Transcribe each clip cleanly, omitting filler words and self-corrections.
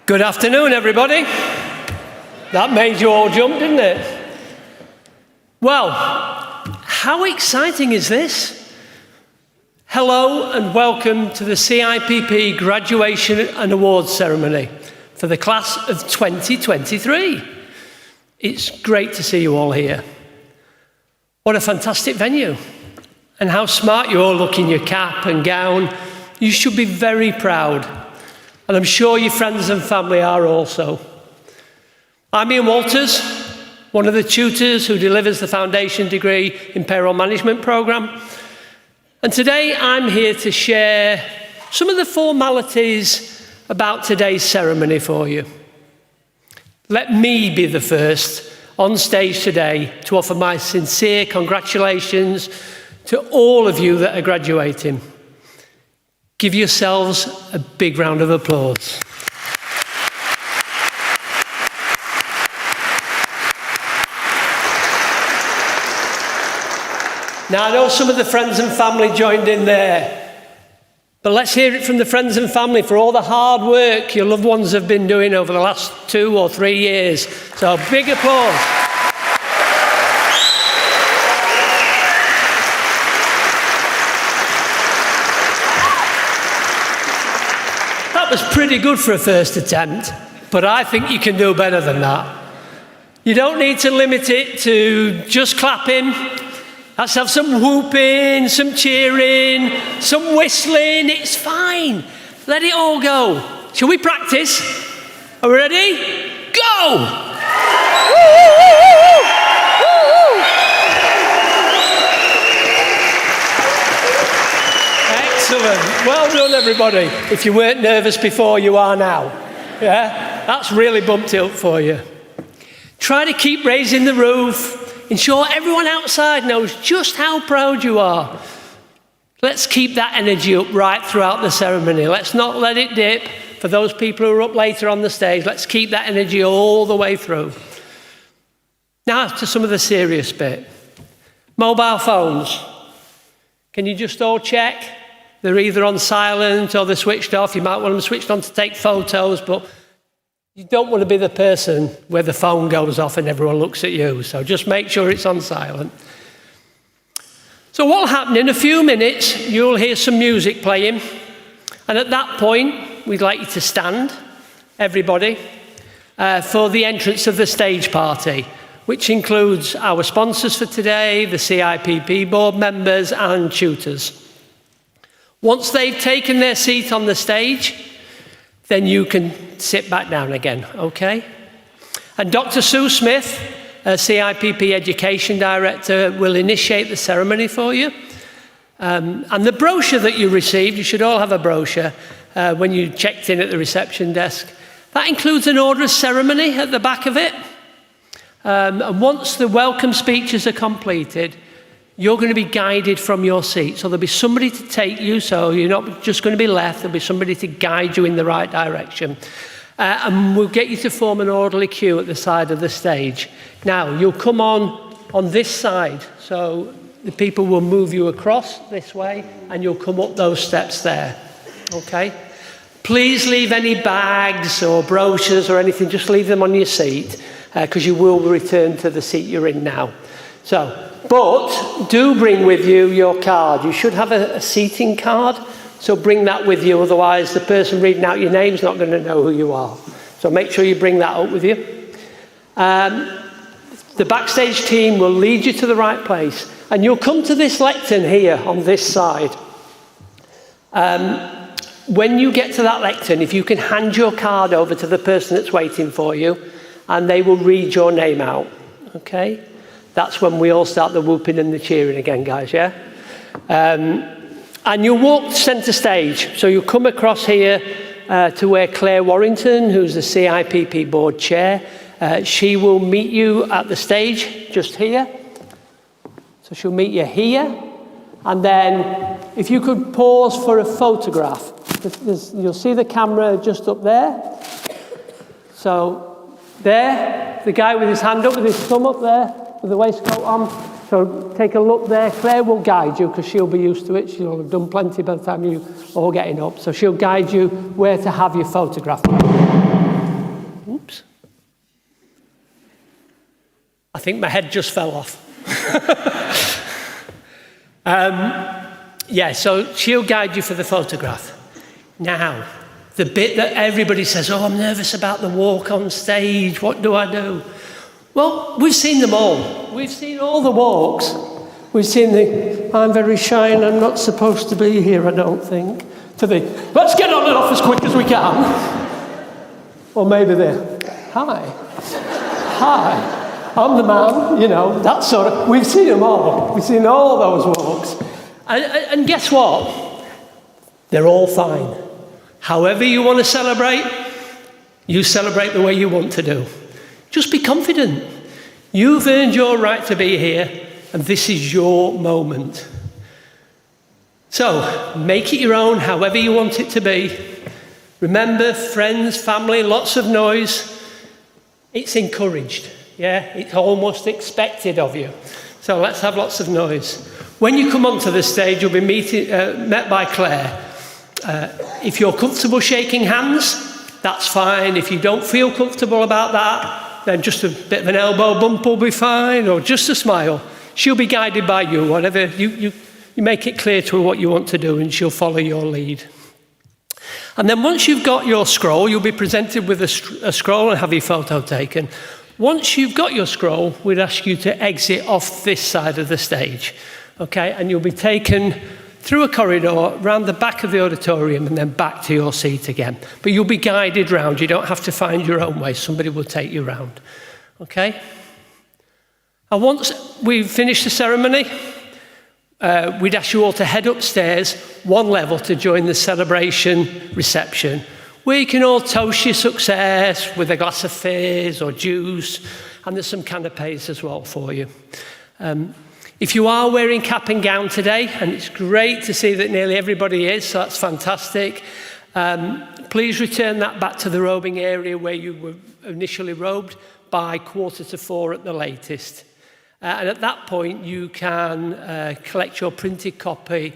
Good afternoon, everybody. That made you all jump, didn't it? Well, how exciting is this? Hello and welcome to the CIPP graduation and awards ceremony for the class of 2023. It's great to see you all here. What a fantastic venue. And how smart you all look in your cap and gown. You should be very proud. And I'm sure your friends and family are also. I'm Ian Walters, one of the tutors who delivers the foundation degree in Payroll Management programme. And today I'm here to share some of the formalities about today's ceremony for you. Let me be the first on stage today to offer my sincere congratulations to all of you that are graduating. Give yourselves a big round of applause. Now, I know some of the friends and family joined in there, but let's hear it from the friends and family for all the hard work your loved ones have been doing over the last 2 or 3 years. So, big applause. That was pretty good for a first attempt, but I think you can do better than that. You don't need to limit it to just clapping. Let's have some whooping, some cheering, some whistling. It's fine. Let it all go. Shall we practice? Are we ready? Go! Excellent. Well done, everybody. If you weren't nervous before, you are now. Yeah? That's really bumped it up for you. Try to keep raising the roof. Ensure everyone outside knows just how proud you are. Let's keep that energy up right throughout the ceremony. Let's not let it dip. For those people who are up later on the stage, let's keep that energy all the way through. Now to some of the serious bit. Mobile phones. Can you just all check? They're either on silent or they're switched off. You might want them switched on to take photos, but you don't want to be the person where the phone goes off and everyone looks at you. So just make sure it's on silent. So what will happen in a few minutes, you'll hear some music playing. And at that point, we'd like you to stand, everybody, for the entrance of the stage party, which includes our sponsors for today, the CIPP board members and tutors. Once they've taken their seat on the stage, then you can sit back down again, okay? And Dr. Sue Smith, CIPP Education Director, will initiate the ceremony for you. And the brochure that you received, you should all have a brochure when you checked in at the reception desk. That includes an order of ceremony at the back of it. And once the welcome speeches are completed, you're going to be guided from your seat. So there'll be somebody to take you, so you're not just going to be left. There'll be somebody to guide you in the right direction. And we'll get you to form an orderly queue at the side of the stage. Now, you'll come on this side. So the people will move you across this way, and you'll come up those steps there. Okay? Please leave any bags or brochures or anything. Just leave them on your seat, because you will return to the seat you're in now. But do bring with you your card. You should have a seating card, so bring that with you. Otherwise, the person reading out your name is not going to know who you are. So make sure you bring that up with you. The backstage team will lead you to the right place. And you'll come to this lectern here on this side. When you get to that lectern, if you can hand your card over to the person that's waiting for you, and they will read your name out. Okay? That's when we all start the whooping and the cheering again, guys, yeah? And you'll walk centre stage. So you'll come across here to where Claire Warrington, who's the CIPP board chair, she will meet you at the stage just here. So she'll meet you here. And then if you could pause for a photograph. You'll see the camera just up there. So there, the guy with his hand up, with his thumb up there, with the waistcoat on. So take a look there. Claire will guide you because she'll be used to it. She'll have done plenty by the time you all getting up. So she'll guide you where to have your photograph. Oops. I think my head just fell off. Yeah, so she'll guide you for the photograph. Now, the bit that everybody says, oh, I'm nervous about the walk on stage, what do I do? Well, we've seen them all. We've seen all the walks. We've seen the, I'm very shy and I'm not supposed to be here, I don't think, to the, let's get on and off as quick as we can. Or maybe the, hi, I'm the man, you know, that sort of, we've seen them all. We've seen all those walks. And guess what? They're all fine. However you want to celebrate, you celebrate the way you want to do. Just be confident. You've earned your right to be here, and this is your moment. So, make it your own, however you want it to be. Remember, friends, family, lots of noise. It's encouraged, yeah? It's almost expected of you. So let's have lots of noise. When you come onto the stage, you'll be met by Claire. If you're comfortable shaking hands, that's fine. If you don't feel comfortable about that, then just a bit of an elbow bump will be fine, or just a smile. She'll be guided by you, whatever. You make it clear to her what you want to do, and she'll follow your lead. And then once you've got your scroll, you'll be presented with a scroll and have your photo taken. Once you've got your scroll, we'd ask you to exit off this side of the stage. Okay, and you'll be taken through a corridor, round the back of the auditorium, and then back to your seat again. But you'll be guided round. You don't have to find your own way. Somebody will take you round. Okay? And once we've finished the ceremony, we'd ask you all to head upstairs one level to join the celebration reception, where you can all toast your success with a glass of fizz or juice, and there's some canapes as well for you. If you are wearing cap and gown today, and it's great to see that nearly everybody is, so that's fantastic, please return that back to the robing area where you were initially robed by 3:45 at the latest. And at that point, you can collect your printed copy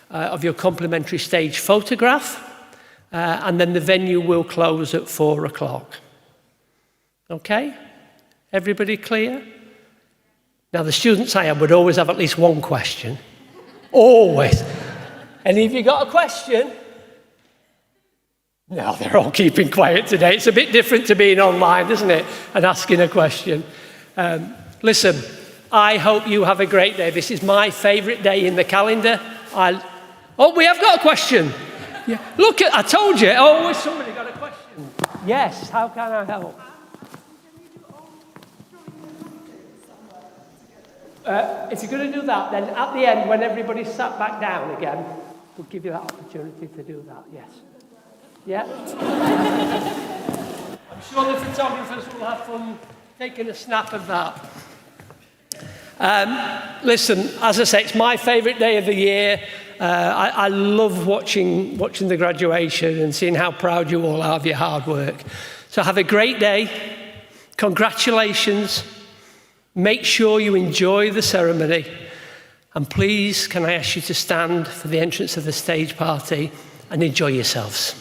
of your complimentary stage photograph, and then the venue will close at 4 o'clock. Okay? Everybody clear? Now, the students I have would always have at least one question. Always. Any of you got a question? No, they're all keeping quiet today. It's a bit different to being online, isn't it? And asking a question. Listen, I hope you have a great day. This is my favourite day in the calendar. Oh, we have got a question. Yeah. Look, I told you. Always somebody got a question. Yes, how can I help? If you're going to do that, then at the end, when everybody's sat back down again, we'll give you that opportunity to do that, yes. Yeah? I'm sure the photographers will have fun taking a snap of that. Listen, as I say, it's my favourite day of the year. I love watching the graduation and seeing how proud you all are of your hard work. So have a great day. Congratulations. Make sure you enjoy the ceremony. And please, can I ask you to stand for the entrance of the stage party and enjoy yourselves.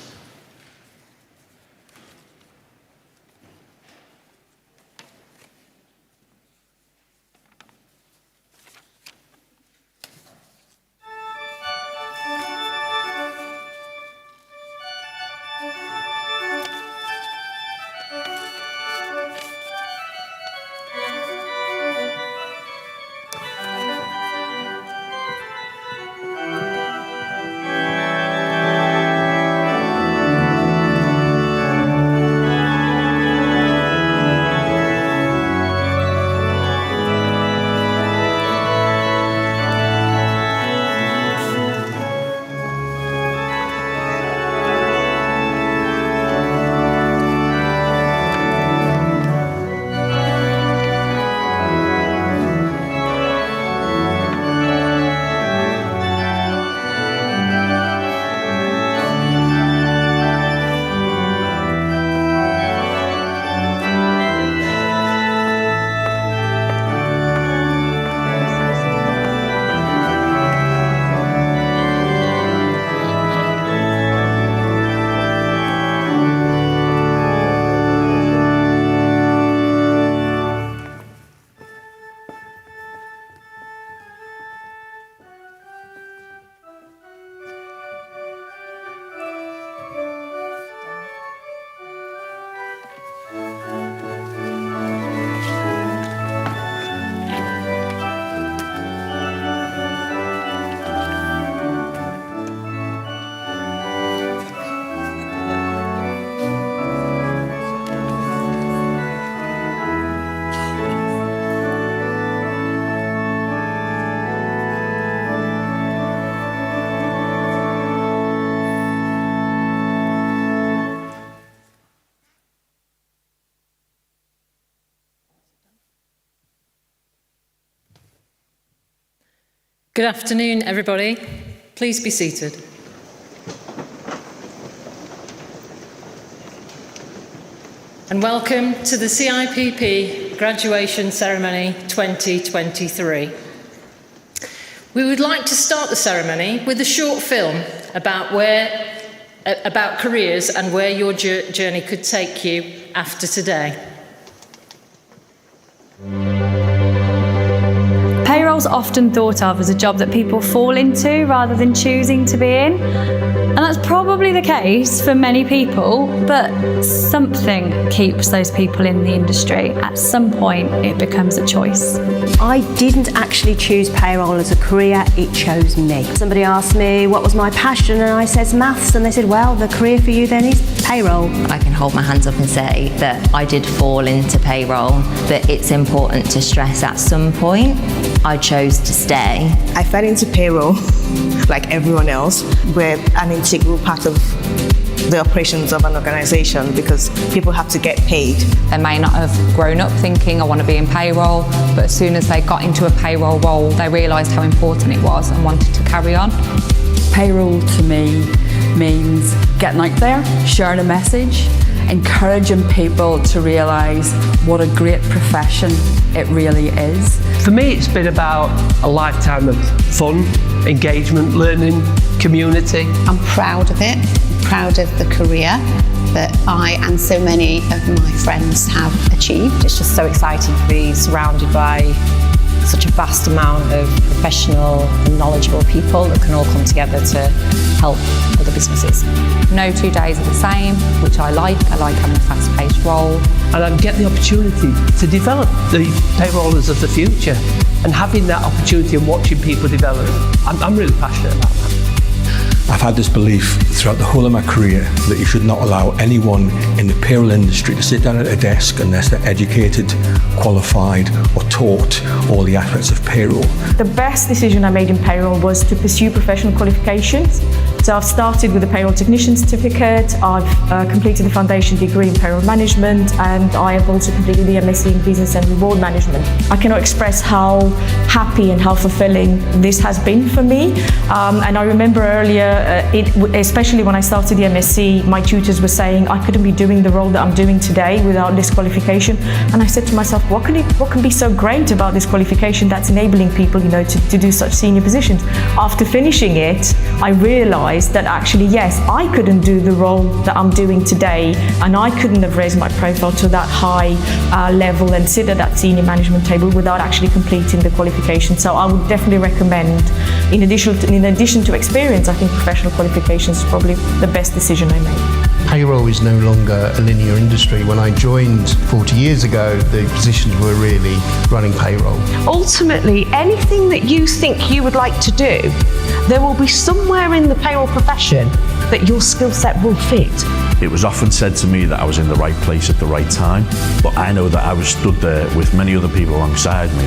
Good afternoon, everybody. Please be seated. And welcome to the CIPP Graduation Ceremony 2023. We would like to start the ceremony with a short film about careers and where your journey could take you after today. Payroll's often thought of as a job that people fall into rather than choosing to be in. And that's probably the case for many people, but something keeps those people in the industry. At some point, it becomes a choice. I didn't actually choose payroll as a career, it chose me. Somebody asked me what was my passion and I said maths, and they said, well, the career for you then is payroll. I can hold my hands up and say that I did fall into payroll, but it's important to stress at some point I chose to stay. I fell into payroll like everyone else. We're an integral part of the operations of an organisation because people have to get paid. They may not have grown up thinking I want to be in payroll, but as soon as they got into a payroll role, they realised how important it was and wanted to carry on. Payroll to me means getting out there, sharing a message, encouraging people to realise what a great profession it really is. For me, it's been about a lifetime of fun, engagement, learning, community. I'm proud of it, proud of the career that I and so many of my friends have achieved. It's just so exciting to be surrounded by such a vast amount of professional and knowledgeable people that can all come together to help other businesses. No 2 days are the same, which I like. I like having a fast-paced role. And I get the opportunity to develop the payrollers of the future, and having that opportunity and watching people develop, I'm really passionate about that. I've had this belief throughout the whole of my career that you should not allow anyone in the payroll industry to sit down at a desk unless they're educated, qualified or taught all the aspects of payroll. The best decision I made in payroll was to pursue professional qualifications. So I've started with a payroll technician certificate, I've completed a foundation degree in payroll management, and I have also completed the MSc in business and reward management. I cannot express how happy and how fulfilling this has been for me. And I remember earlier, especially when I started the MSc, my tutors were saying I couldn't be doing the role that I'm doing today without this qualification. And I said to myself, what can be so great about this qualification that's enabling people, to do such senior positions? After finishing it, I realized that actually, yes, I couldn't do the role that I'm doing today, and I couldn't have raised my profile to that high level and sit at that senior management table without actually completing the qualification. So I would definitely recommend, in addition to experience, I think professional qualifications is probably the best decision I made. Payroll is no longer a linear industry. When I joined 40 years ago, the positions were really running payroll. Ultimately, anything that you think you would like to do, there will be somewhere in the payroll profession that your skill set will fit. It was often said to me that I was in the right place at the right time, but I know that I was stood there with many other people alongside me,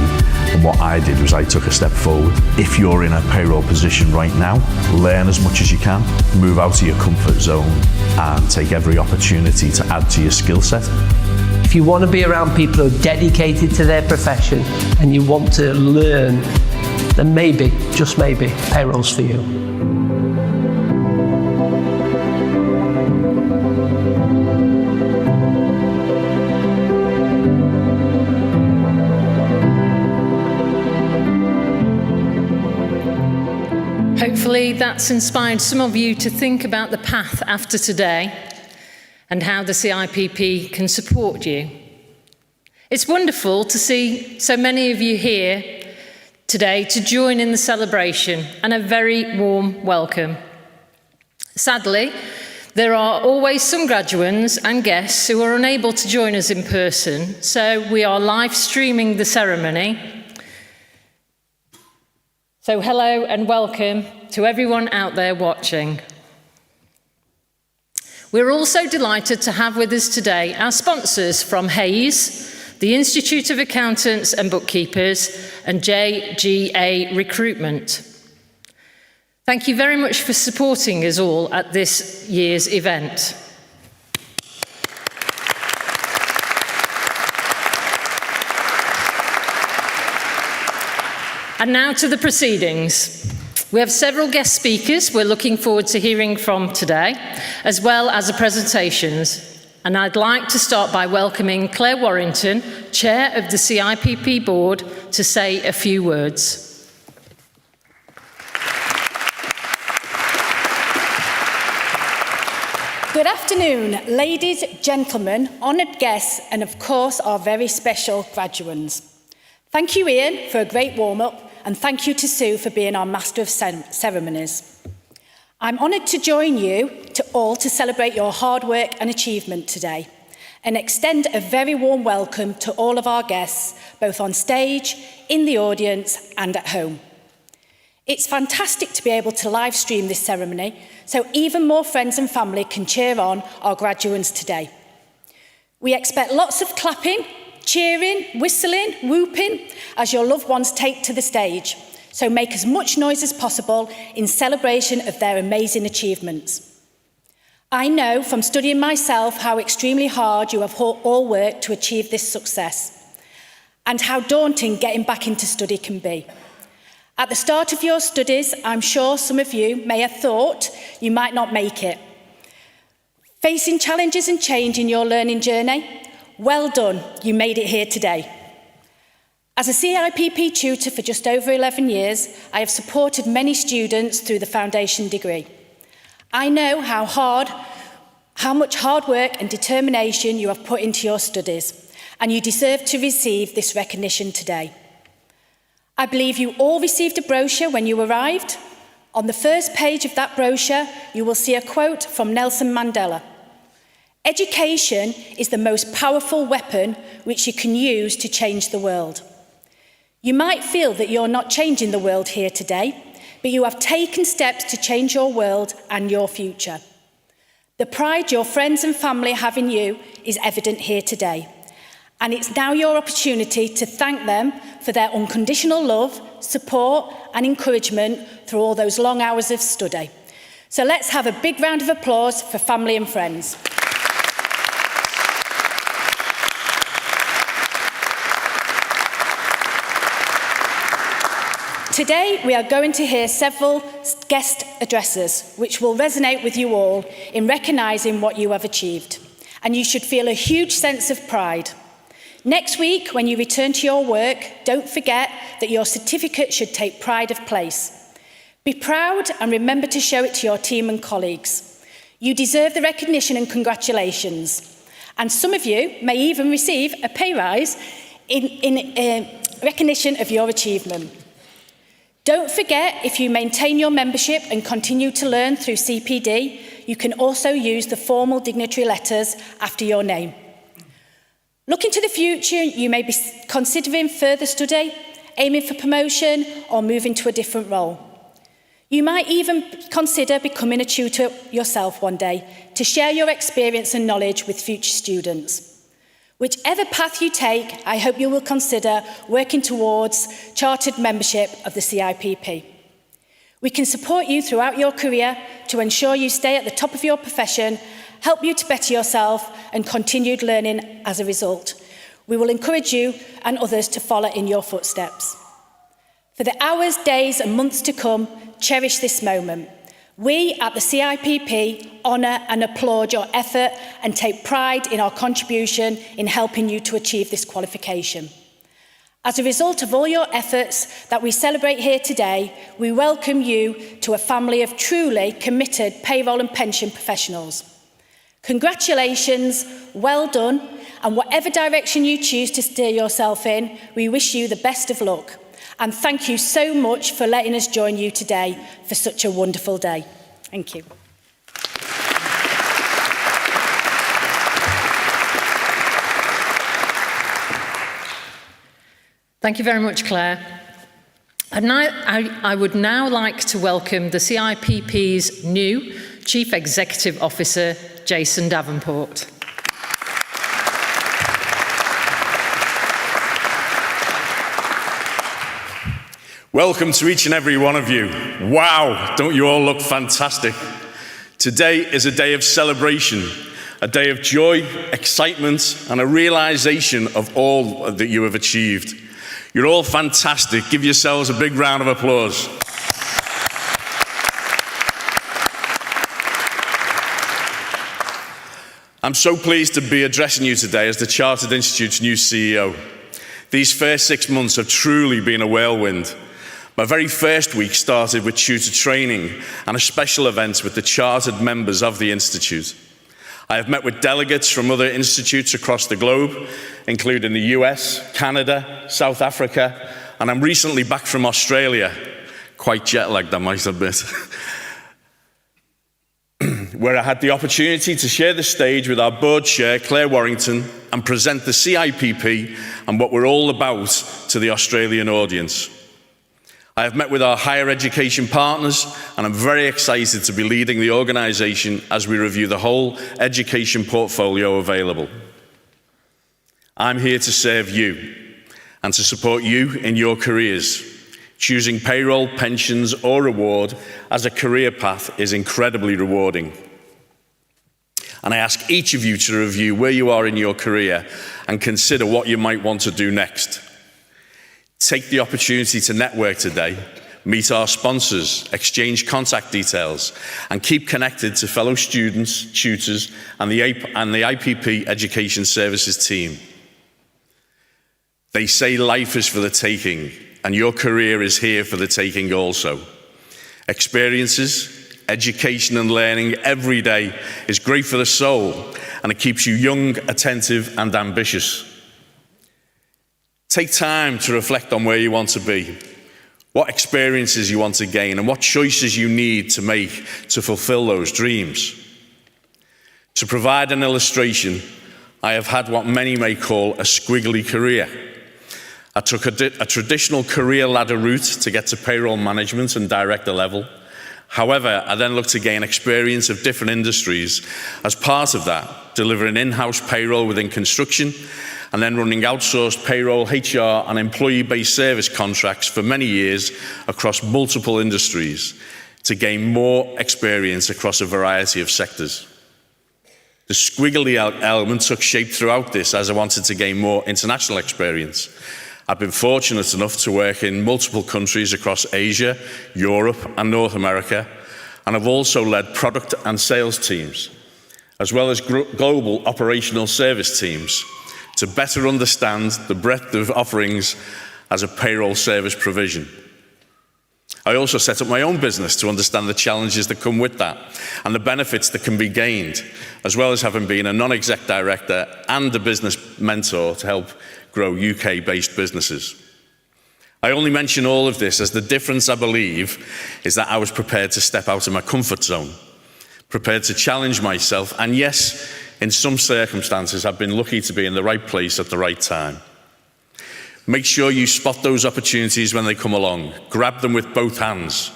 and what I did was I took a step forward. If you're in a payroll position right now, learn as much as you can, move out of your comfort zone, and take every opportunity to add to your skill set. If you want to be around people who are dedicated to their profession and you want to learn, then maybe, just maybe, payroll's for you. Hopefully that's inspired some of you to think about the path after today and how the CIPP can support you. It's wonderful to see so many of you here today to join in the celebration, and a very warm welcome. Sadly, there are always some graduates and guests who are unable to join us in person, so we are live streaming the ceremony. So hello and welcome to everyone out there watching. We're also delighted to have with us today our sponsors from Hayes, the Institute of Accountants and Bookkeepers, and JGA Recruitment. Thank you very much for supporting us all at this year's event. And now to the proceedings. We have several guest speakers we're looking forward to hearing from today, as well as the presentations. And I'd like to start by welcoming Claire Warrington, Chair of the CIPP Board, to say a few words. Good afternoon, ladies, gentlemen, honoured guests, and of course our very special graduates. Thank you, Ian, for a great warm-up, and thank you to Sue for being our Master of Ceremonies. I'm honoured to join you all to celebrate your hard work and achievement today, and extend a very warm welcome to all of our guests, both on stage, in the audience, and at home. It's fantastic to be able to live stream this ceremony, so even more friends and family can cheer on our graduates today. We expect lots of clapping, cheering, whistling, whooping as your loved ones take to the stage, so make as much noise as possible in celebration of their amazing achievements. I know from studying myself how extremely hard you have all worked to achieve this success, and how daunting getting back into study can be. At the start of your studies, I'm sure some of you may have thought you might not make it. Facing challenges and change in your learning journey, well done, you made it here today. As a CIPP tutor for just over 11 years, I have supported many students through the foundation degree. I know how much hard work and determination you have put into your studies, and you deserve to receive this recognition today. I believe you all received a brochure when you arrived. On the first page of that brochure, you will see a quote from Nelson Mandela. Education is the most powerful weapon which you can use to change the world. You might feel that you're not changing the world here today, but you have taken steps to change your world and your future. The pride your friends and family have in you is evident here today, and it's now your opportunity to thank them for their unconditional love, support and encouragement through all those long hours of study. So let's have a big round of applause for family and friends. Today, we are going to hear several guest addresses, which will resonate with you all in recognising what you have achieved. And you should feel a huge sense of pride. Next week, when you return to your work, don't forget that your certificate should take pride of place. Be proud and remember to show it to your team and colleagues. You deserve the recognition and congratulations. And some of you may even receive a pay rise in recognition of your achievement. Don't forget, if you maintain your membership and continue to learn through CPD, you can also use the formal dignitary letters after your name. Looking to the future, you may be considering further study, aiming for promotion, or moving to a different role. You might even consider becoming a tutor yourself one day to share your experience and knowledge with future students. Whichever path you take, I hope you will consider working towards chartered membership of the CIPP. We can support you throughout your career to ensure you stay at the top of your profession, help you to better yourself and continued learning as a result. We will encourage you and others to follow in your footsteps. For the hours, days and months to come, cherish this moment. We at the CIPP honour and applaud your effort and take pride in our contribution in helping you to achieve this qualification. As a result of all your efforts that we celebrate here today, we welcome you to a family of truly committed payroll and pension professionals. Congratulations, well done, and whatever direction you choose to steer yourself in, we wish you the best of luck. And thank you so much for letting us join you today for such a wonderful day. Thank you. Thank you very much, Claire. And now, I would now like to welcome the CIPP's new Chief Executive Officer, Jason Davenport. Welcome to each and every one of you. Wow, don't you all look fantastic? Today is a day of celebration, a day of joy, excitement, and a realization of all that you have achieved. You're all fantastic. Give yourselves a big round of applause. I'm so pleased to be addressing you today as the Chartered Institute's new CEO. These first 6 months have truly been a whirlwind. My very first week started with tutor training and a special event with the chartered members of the Institute. I have met with delegates from other institutes across the globe, including the US, Canada, South Africa, and I'm recently back from Australia. Quite jet-lagged, I might admit. Where I had the opportunity to share the stage with our board chair, Claire Warrington, and present the CIPP and what we're all about to the Australian audience. I have met with our higher education partners, and I'm very excited to be leading the organisation as we review the whole education portfolio available. I'm here to serve you and to support you in your careers. Choosing payroll, pensions, or reward as a career path is incredibly rewarding. And I ask each of you to review where you are in your career and consider what you might want to do next. Take the opportunity to network today, meet our sponsors, exchange contact details, and keep connected to fellow students, tutors, and the IPP Education Services team. They say life is for the taking, and your career is here for the taking also. Experiences, education and learning every day is great for the soul, and it keeps you young, attentive, and ambitious. Take time to reflect on where you want to be, what experiences you want to gain, and what choices you need to make to fulfill those dreams. To provide an illustration, I have had what many may call a squiggly career. I took a traditional career ladder route to get to payroll management and director level. However, I then looked to gain experience of different industries as part of that, delivering in-house payroll within construction, and then running outsourced payroll, HR, and employee-based service contracts for many years across multiple industries to gain more experience across a variety of sectors. The squiggly element took shape throughout this as I wanted to gain more international experience. I've been fortunate enough to work in multiple countries across Asia, Europe, and North America, and I've also led product and sales teams, as well as global operational service teams, to better understand the breadth of offerings as a payroll service provision. I also set up my own business to understand the challenges that come with that and the benefits that can be gained, as well as having been a non-exec director and a business mentor to help grow UK-based businesses. I only mention all of this as the difference, I believe, is that I was prepared to step out of my comfort zone, prepared to challenge myself, and yes, in some circumstances, I've been lucky to be in the right place at the right time. Make sure you spot those opportunities when they come along. Grab them with both hands.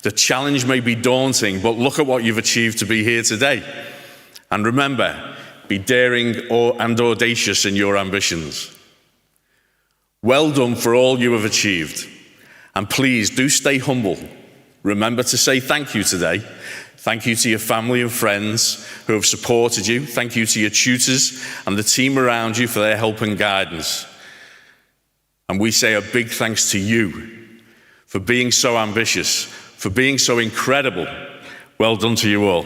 The challenge may be daunting, but look at what you've achieved to be here today. And remember, be daring and audacious in your ambitions. Well done for all you have achieved. And please do stay humble. Remember to say thank you today. Thank you to your family and friends who have supported you. Thank you to your tutors and the team around you for their help and guidance. And we say a big thanks to you for being so ambitious, for being so incredible. Well done to you all.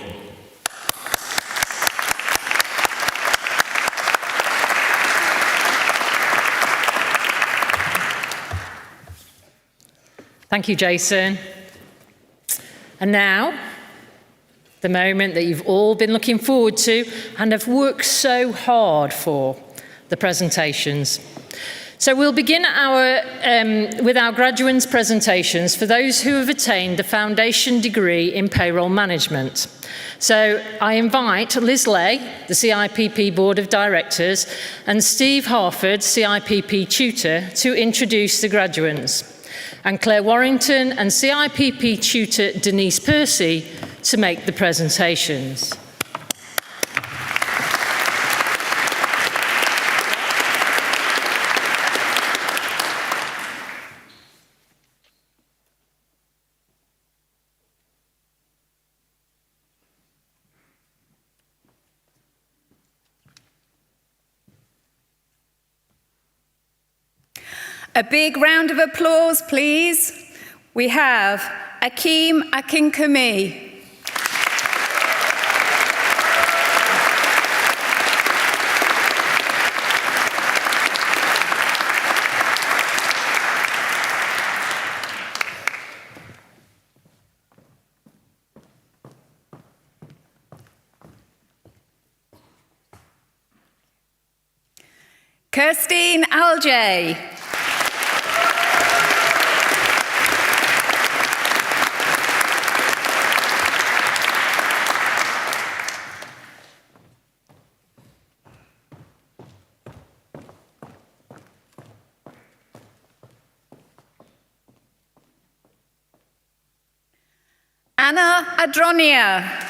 Thank you, Jason. And now, the moment that you've all been looking forward to and have worked so hard for, the presentations. So we'll begin with our graduates' presentations for those who have attained the foundation degree in payroll management. So I invite Liz Lay, the CIPP Board of Directors, and Steve Harford, CIPP Tutor, to introduce the graduates, and Claire Warrington and CIPP Tutor Denise Percy to make the presentations. A big round of applause, please. We have Akeem Akinkumi. Kirstine Aljay. Anna Adronia.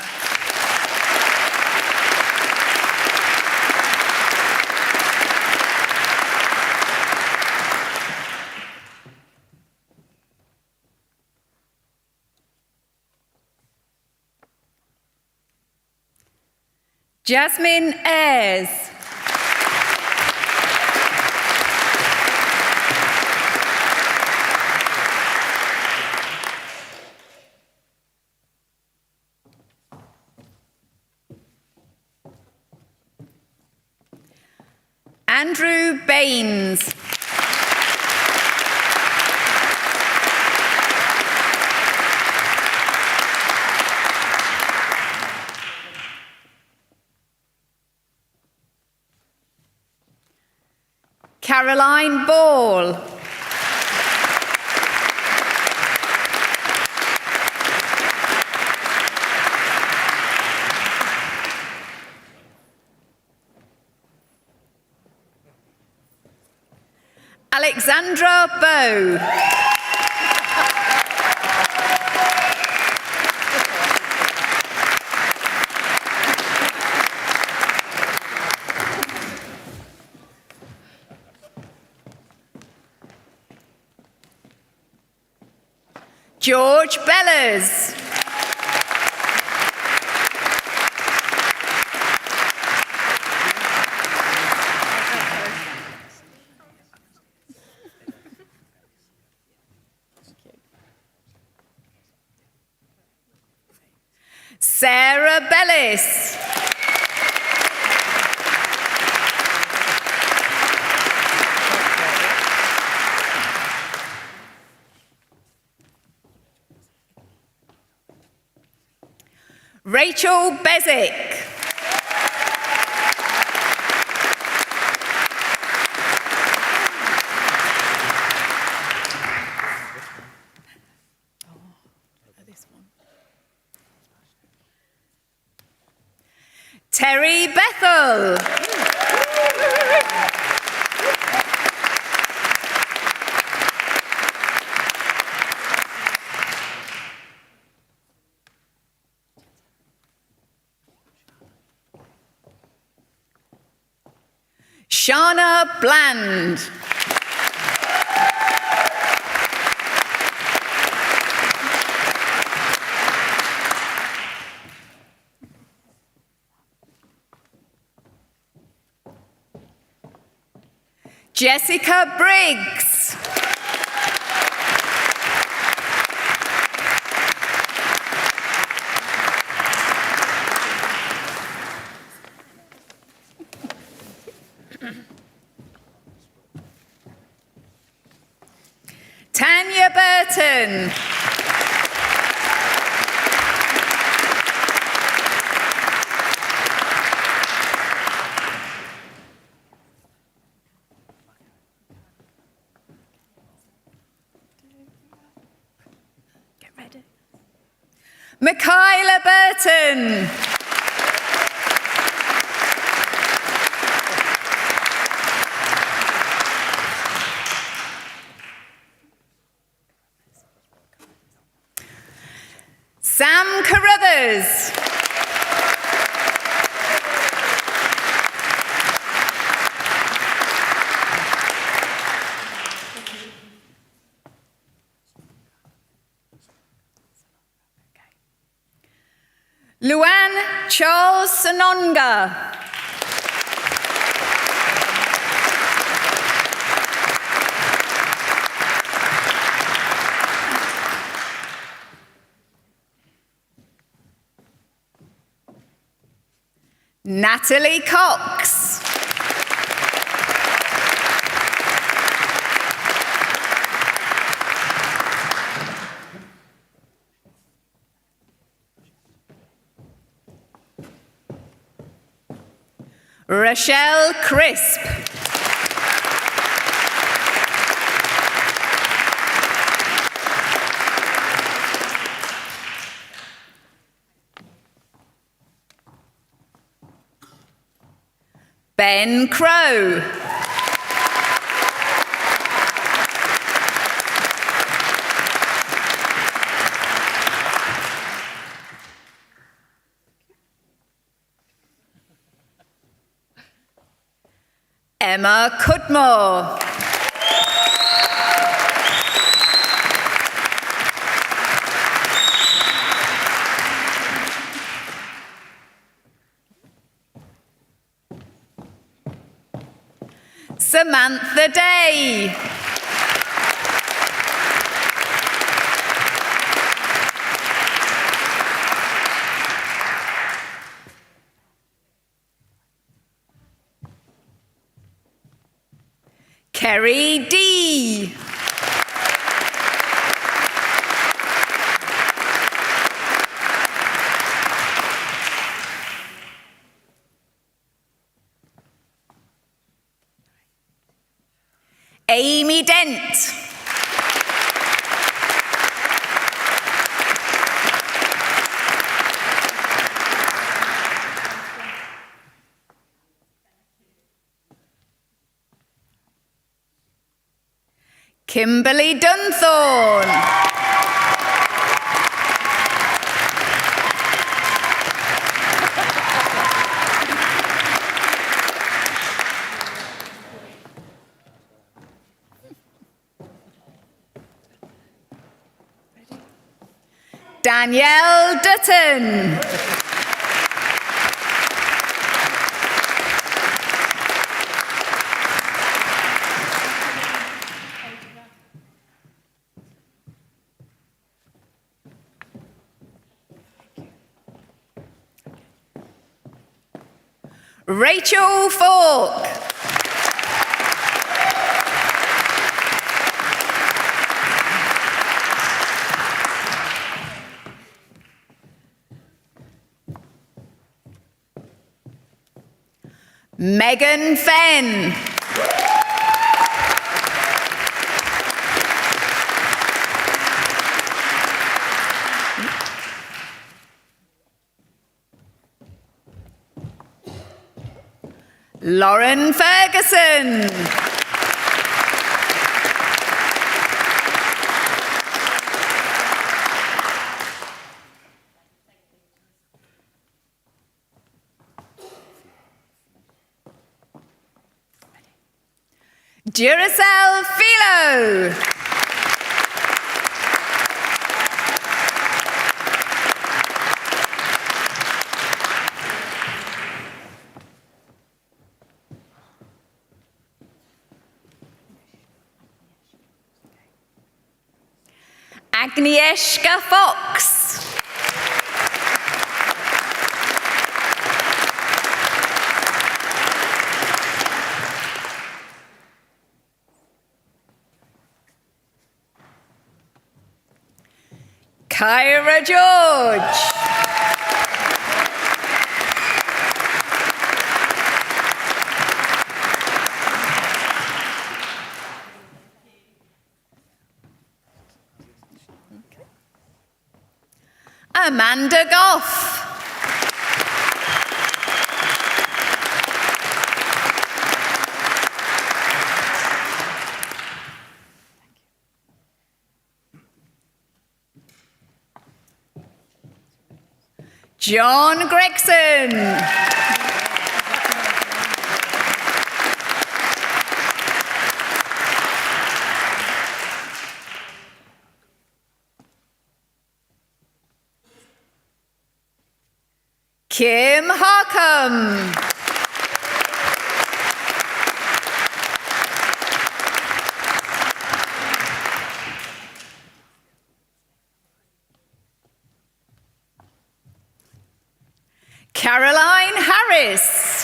Jasmine Ayres. Andrew Baines. Caroline Ball. Alexandra Bow. George Bellers. Sarah Bellis. Rachel Bezick. Terry Bethel. Shana Bland. Jessica Briggs. Tanya Burton. Get ready. Michaela Burton. Sam Carruthers. Luann Charles Sanonga. Natalie Cox. Rochelle Crisp. Ben Crow. Emma Cudmore. Samantha Day. Kerry D. Amy Dent. Kimberly Dunthorne. Danielle Dutton. Rachel Falk. Megan Fenn. Lauren Ferguson. Duracell Philo. Agnieszka Fox. Kyra George. Amanda Goff. John Gregson. Kim Harcum. Caroline Harris.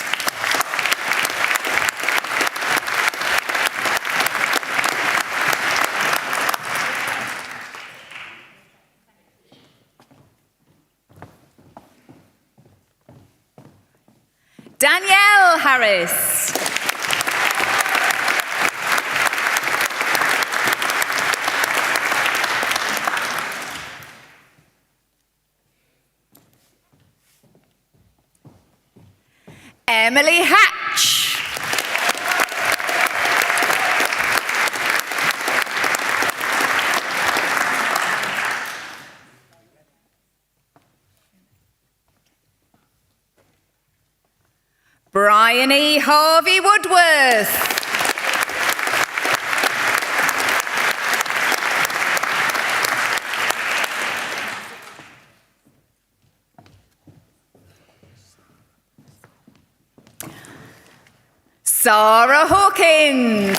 Harris. Emily Hatch. Brian E. Harvey Woodworth. Sarah Hawkins.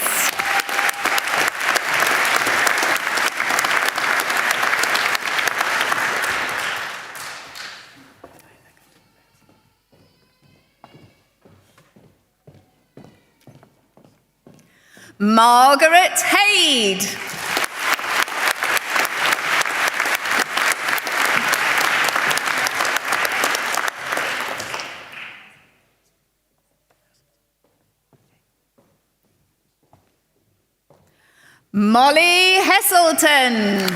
Margaret Haid. Molly Heselton.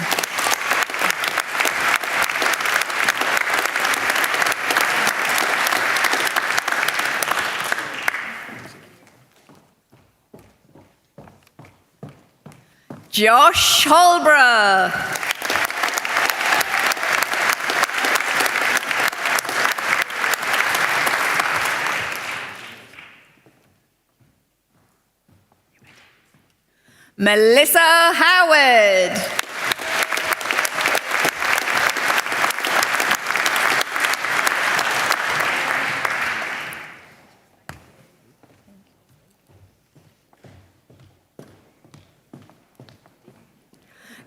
Josh Holbrook. Melissa Howard.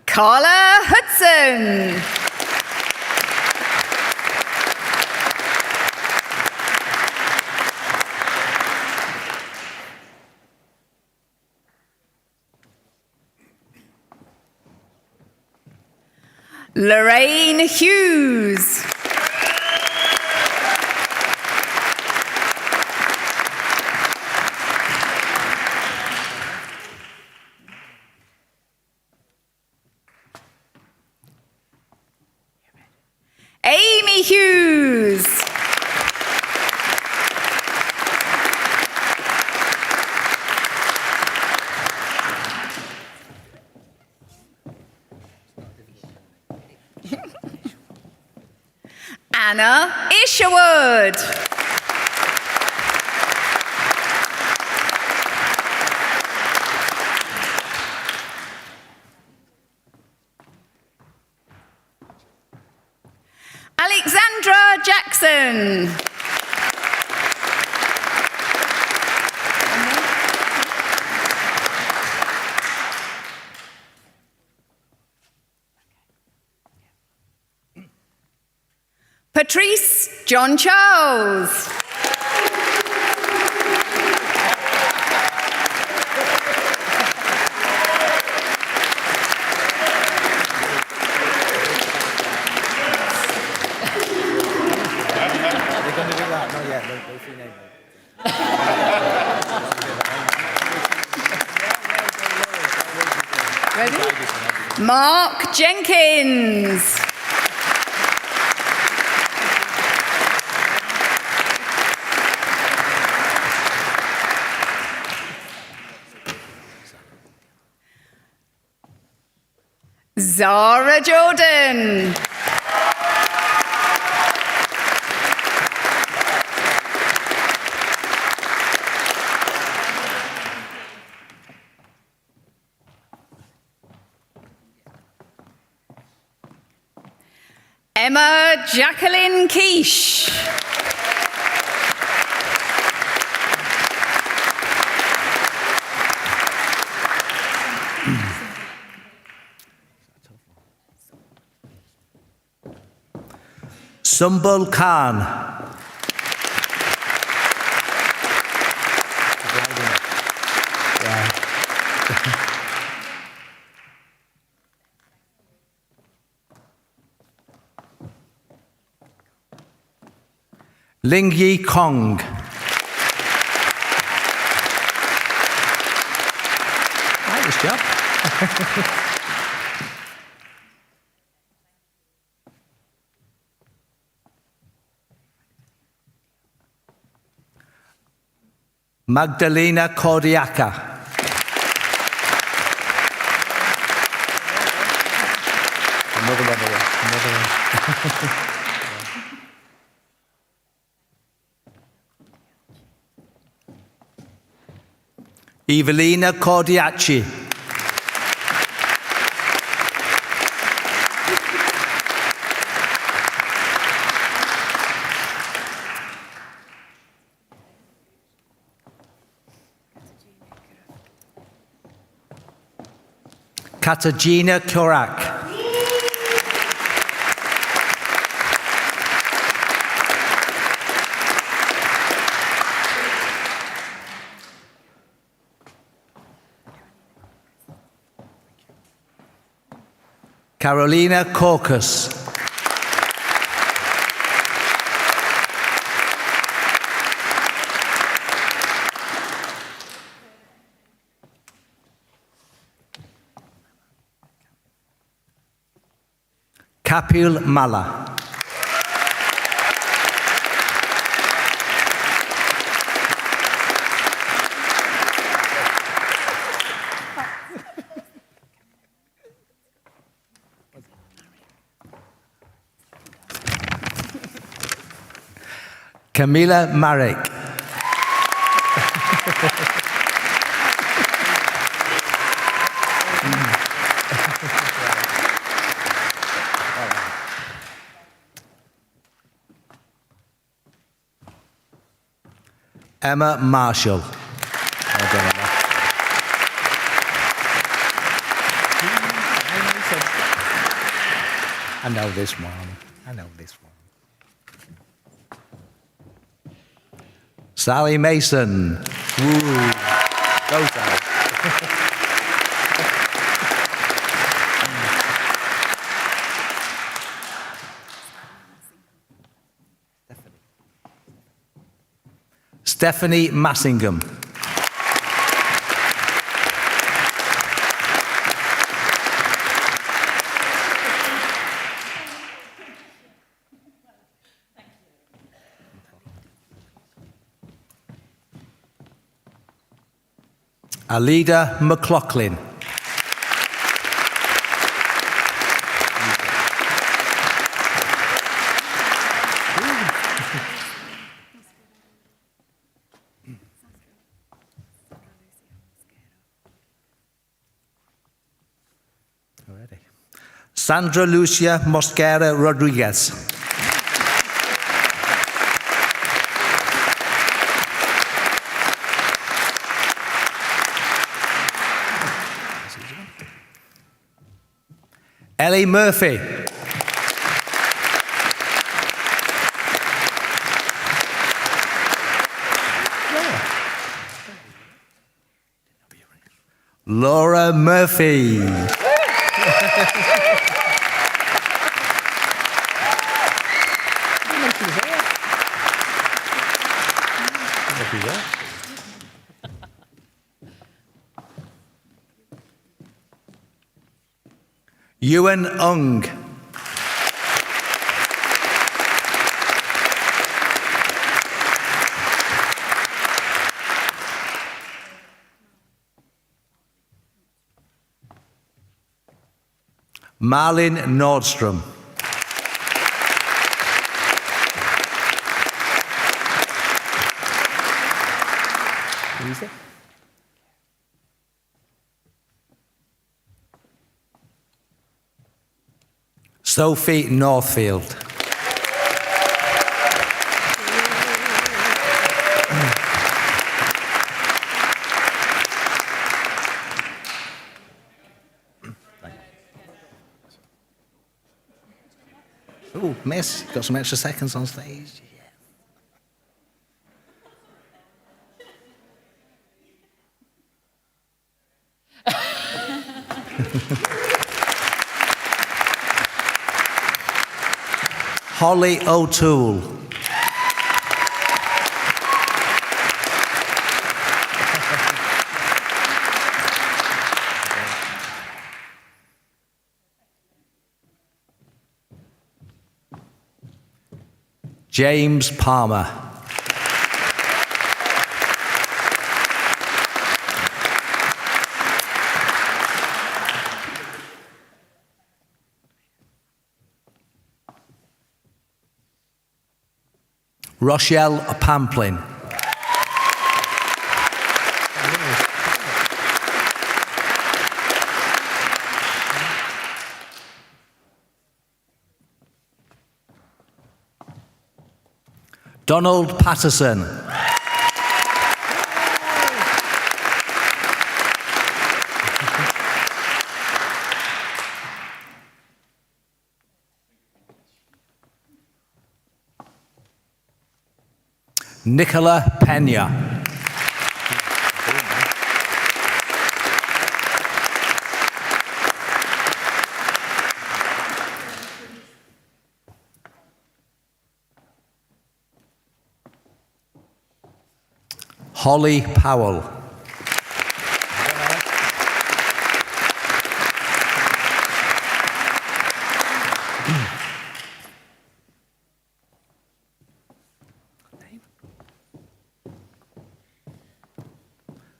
Carla Hudson. Lorraine Hughes. Amy Hughes. Anna Isherwood. Alexandra Jackson. Patrice John Charles. Ready? Mark Jenkins. Zara Jordan. Emma Jacqueline Quiche. Sumbul Khan. Ling Yi Kong. job. Magdalena Kordiaka. Another one away. Another one. Evelina Cordiacci. Katarzyna Korak. Carolina Korkus. Kapil Mala. Camila Marek. Emma Marshall. I know this one. I know this one. Sally Mason. Woo. Go, Sally. Stephanie Massingham. Alida McLaughlin. Sandra Lucia Mosquera Rodriguez. Ellie Murphy. Laura Murphy. Yuan Ung. Marlin Nordstrom. Sophie Northfield. Oh, miss, got some extra seconds on stage. Holly O'Toole. James Palmer. Rochelle Pamplin. Donald Patterson. Nicola Pena. Holly Powell.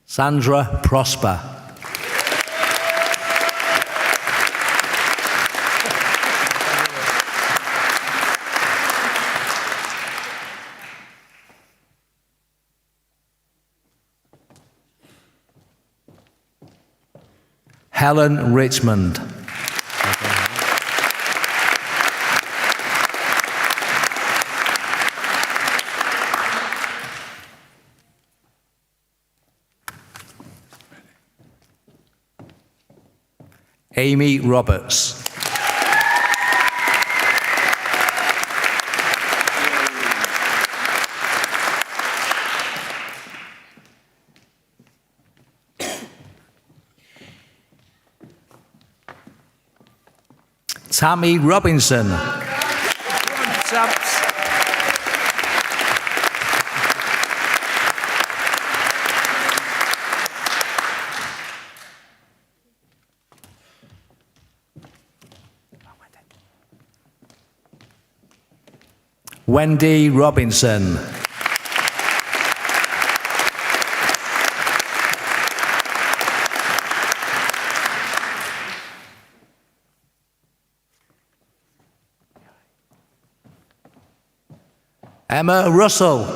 Sandra Prosper. Helen Richmond. Amy Roberts. Tammy Robinson. Wendy Robinson. Emma Russell.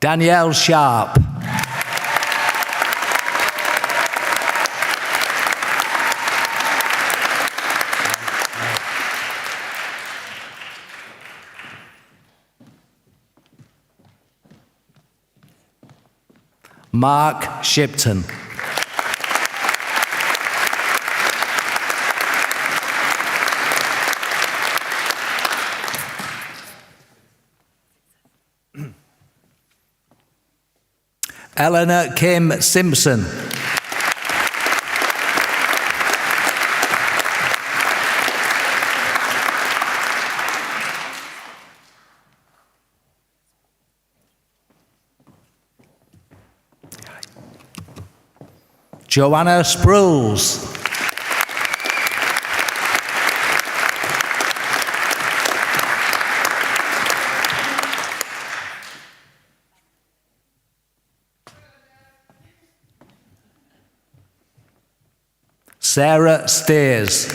Danielle Sharp. Mark Shipton. Eleanor Kim Simpson. Joanna Sprules. Sarah Steers.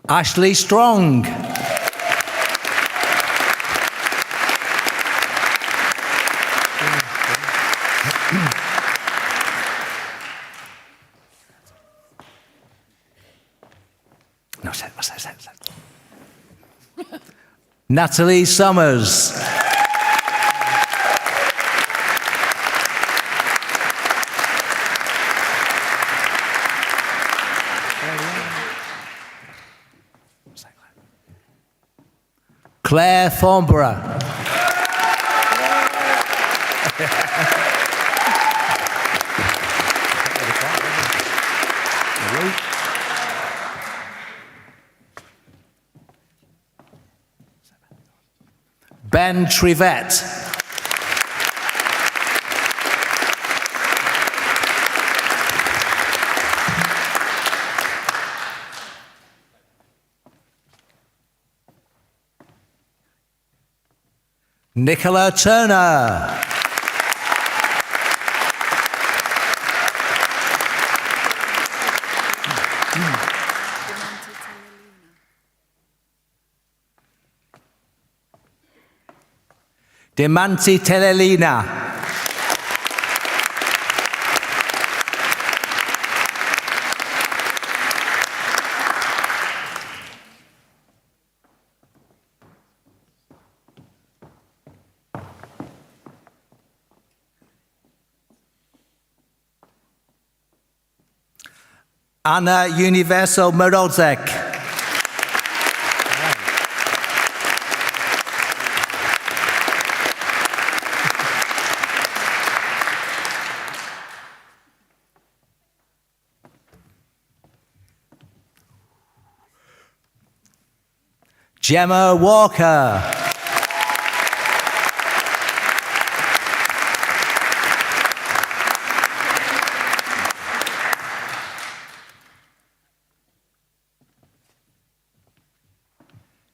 Ashley Strong. Natalie Summers. Claire Thornborough. Ben Trivette. Nicola Turner. Demanti Telelina. Anna Universo Morozek. Gemma Walker.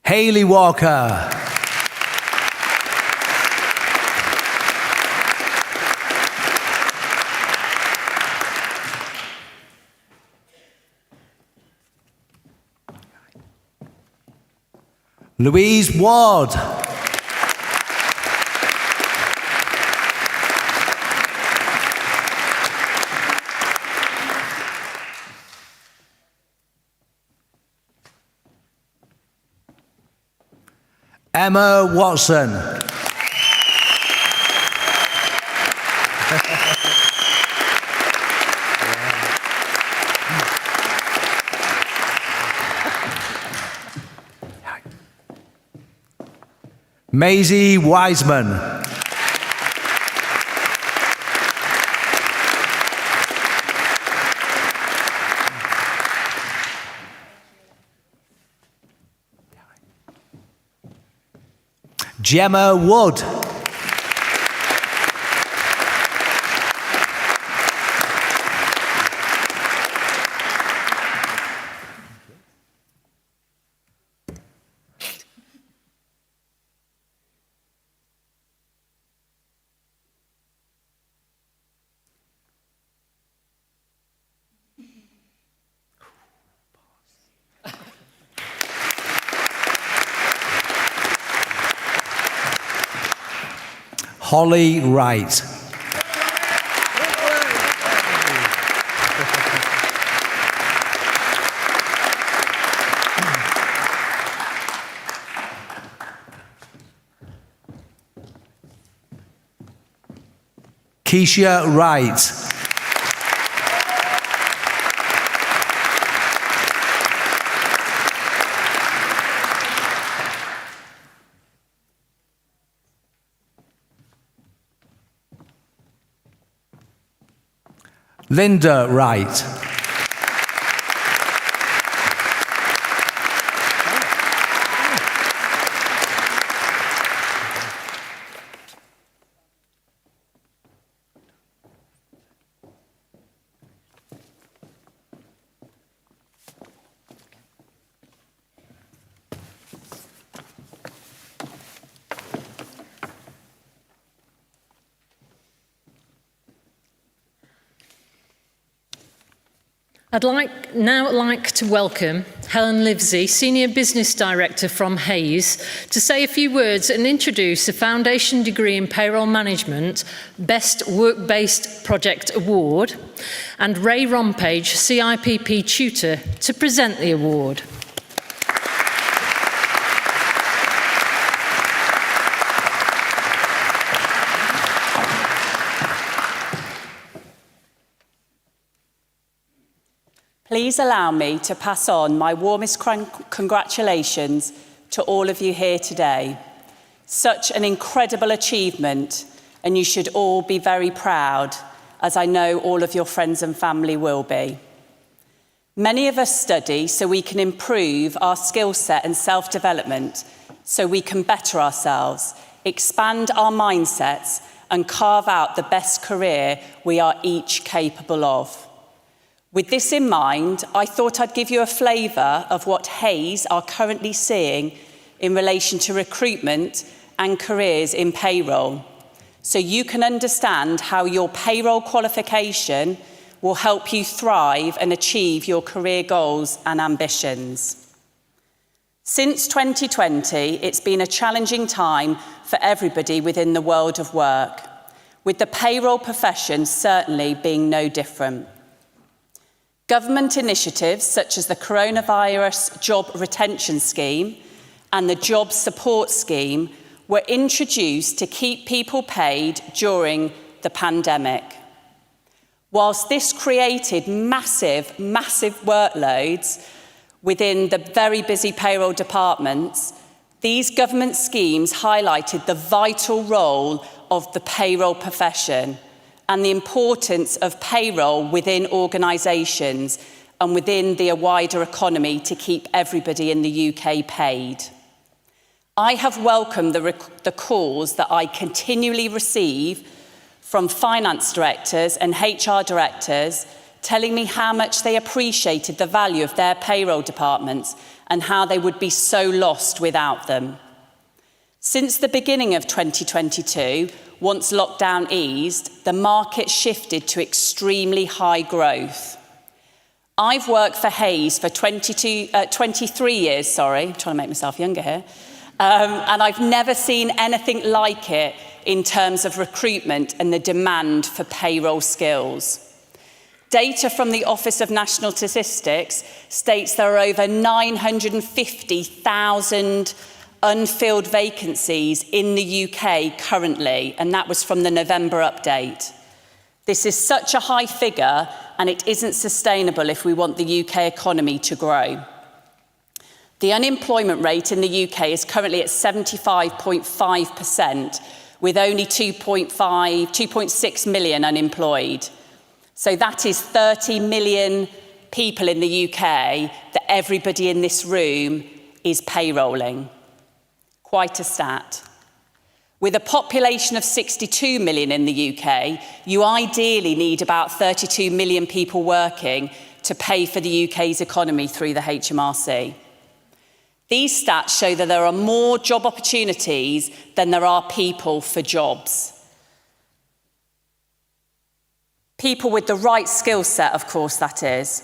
Hayley Walker. Louise Ward. Emma Watson. Maisie Wiseman. Gemma Wood. Holly Wright. Keisha Wright. Linda Wright. I'd now like to welcome Helen Livesey, Senior Business Director from Hayes, to say a few words and introduce a Foundation Degree in Payroll Management Best Work-Based Project Award, and Ray Rompage, CIPP Tutor, to present the award. Please allow me to pass on my warmest congratulations to all of you here today. Such an incredible achievement, and you should all be very proud, as I know all of your friends and family will be. Many of us study so we can improve our skill set and self-development, so we can better ourselves, expand our mindsets, and carve out the best career we are each capable of. With this in mind, I thought I'd give you a flavour of what Hayes are currently seeing in relation to recruitment and careers in payroll, so you can understand how your payroll qualification will help you thrive and achieve your career goals and ambitions. Since 2020, it's been a challenging time for everybody within the world of work, with the payroll profession certainly being no different. Government initiatives such as the Coronavirus Job Retention Scheme and the Job Support Scheme were introduced to keep people paid during the pandemic. Whilst this created massive workloads within the very busy payroll departments, these government schemes highlighted the vital role of the payroll profession and the importance of payroll within organisations and within the wider economy to keep everybody in the UK paid. I have welcomed the calls that I continually receive from finance directors and HR directors telling me how much they appreciated the value of their payroll departments and how they would be so lost without them. Since the beginning of 2022, once lockdown eased, the market shifted to extremely high growth. I've worked for Hayes for 23 years, trying to make myself younger here, and I've never seen anything like it in terms of recruitment and the demand for payroll skills. Data from the Office of National Statistics states there are over 950,000 unfilled vacancies in the UK currently, and that was from the November update. This is such a high figure, and it isn't sustainable if we want the UK economy to grow. The unemployment rate in the UK is currently at 75.5%, with only 2.6 million unemployed. So that is 30 million people in the UK that everybody in this room is payrolling. Quite a stat. With a population of 62 million in the UK, you ideally need about 32 million people working to pay for the UK's economy through the HMRC. These stats show that there are more job opportunities than there are people for jobs. People with the right skill set, of course, that is.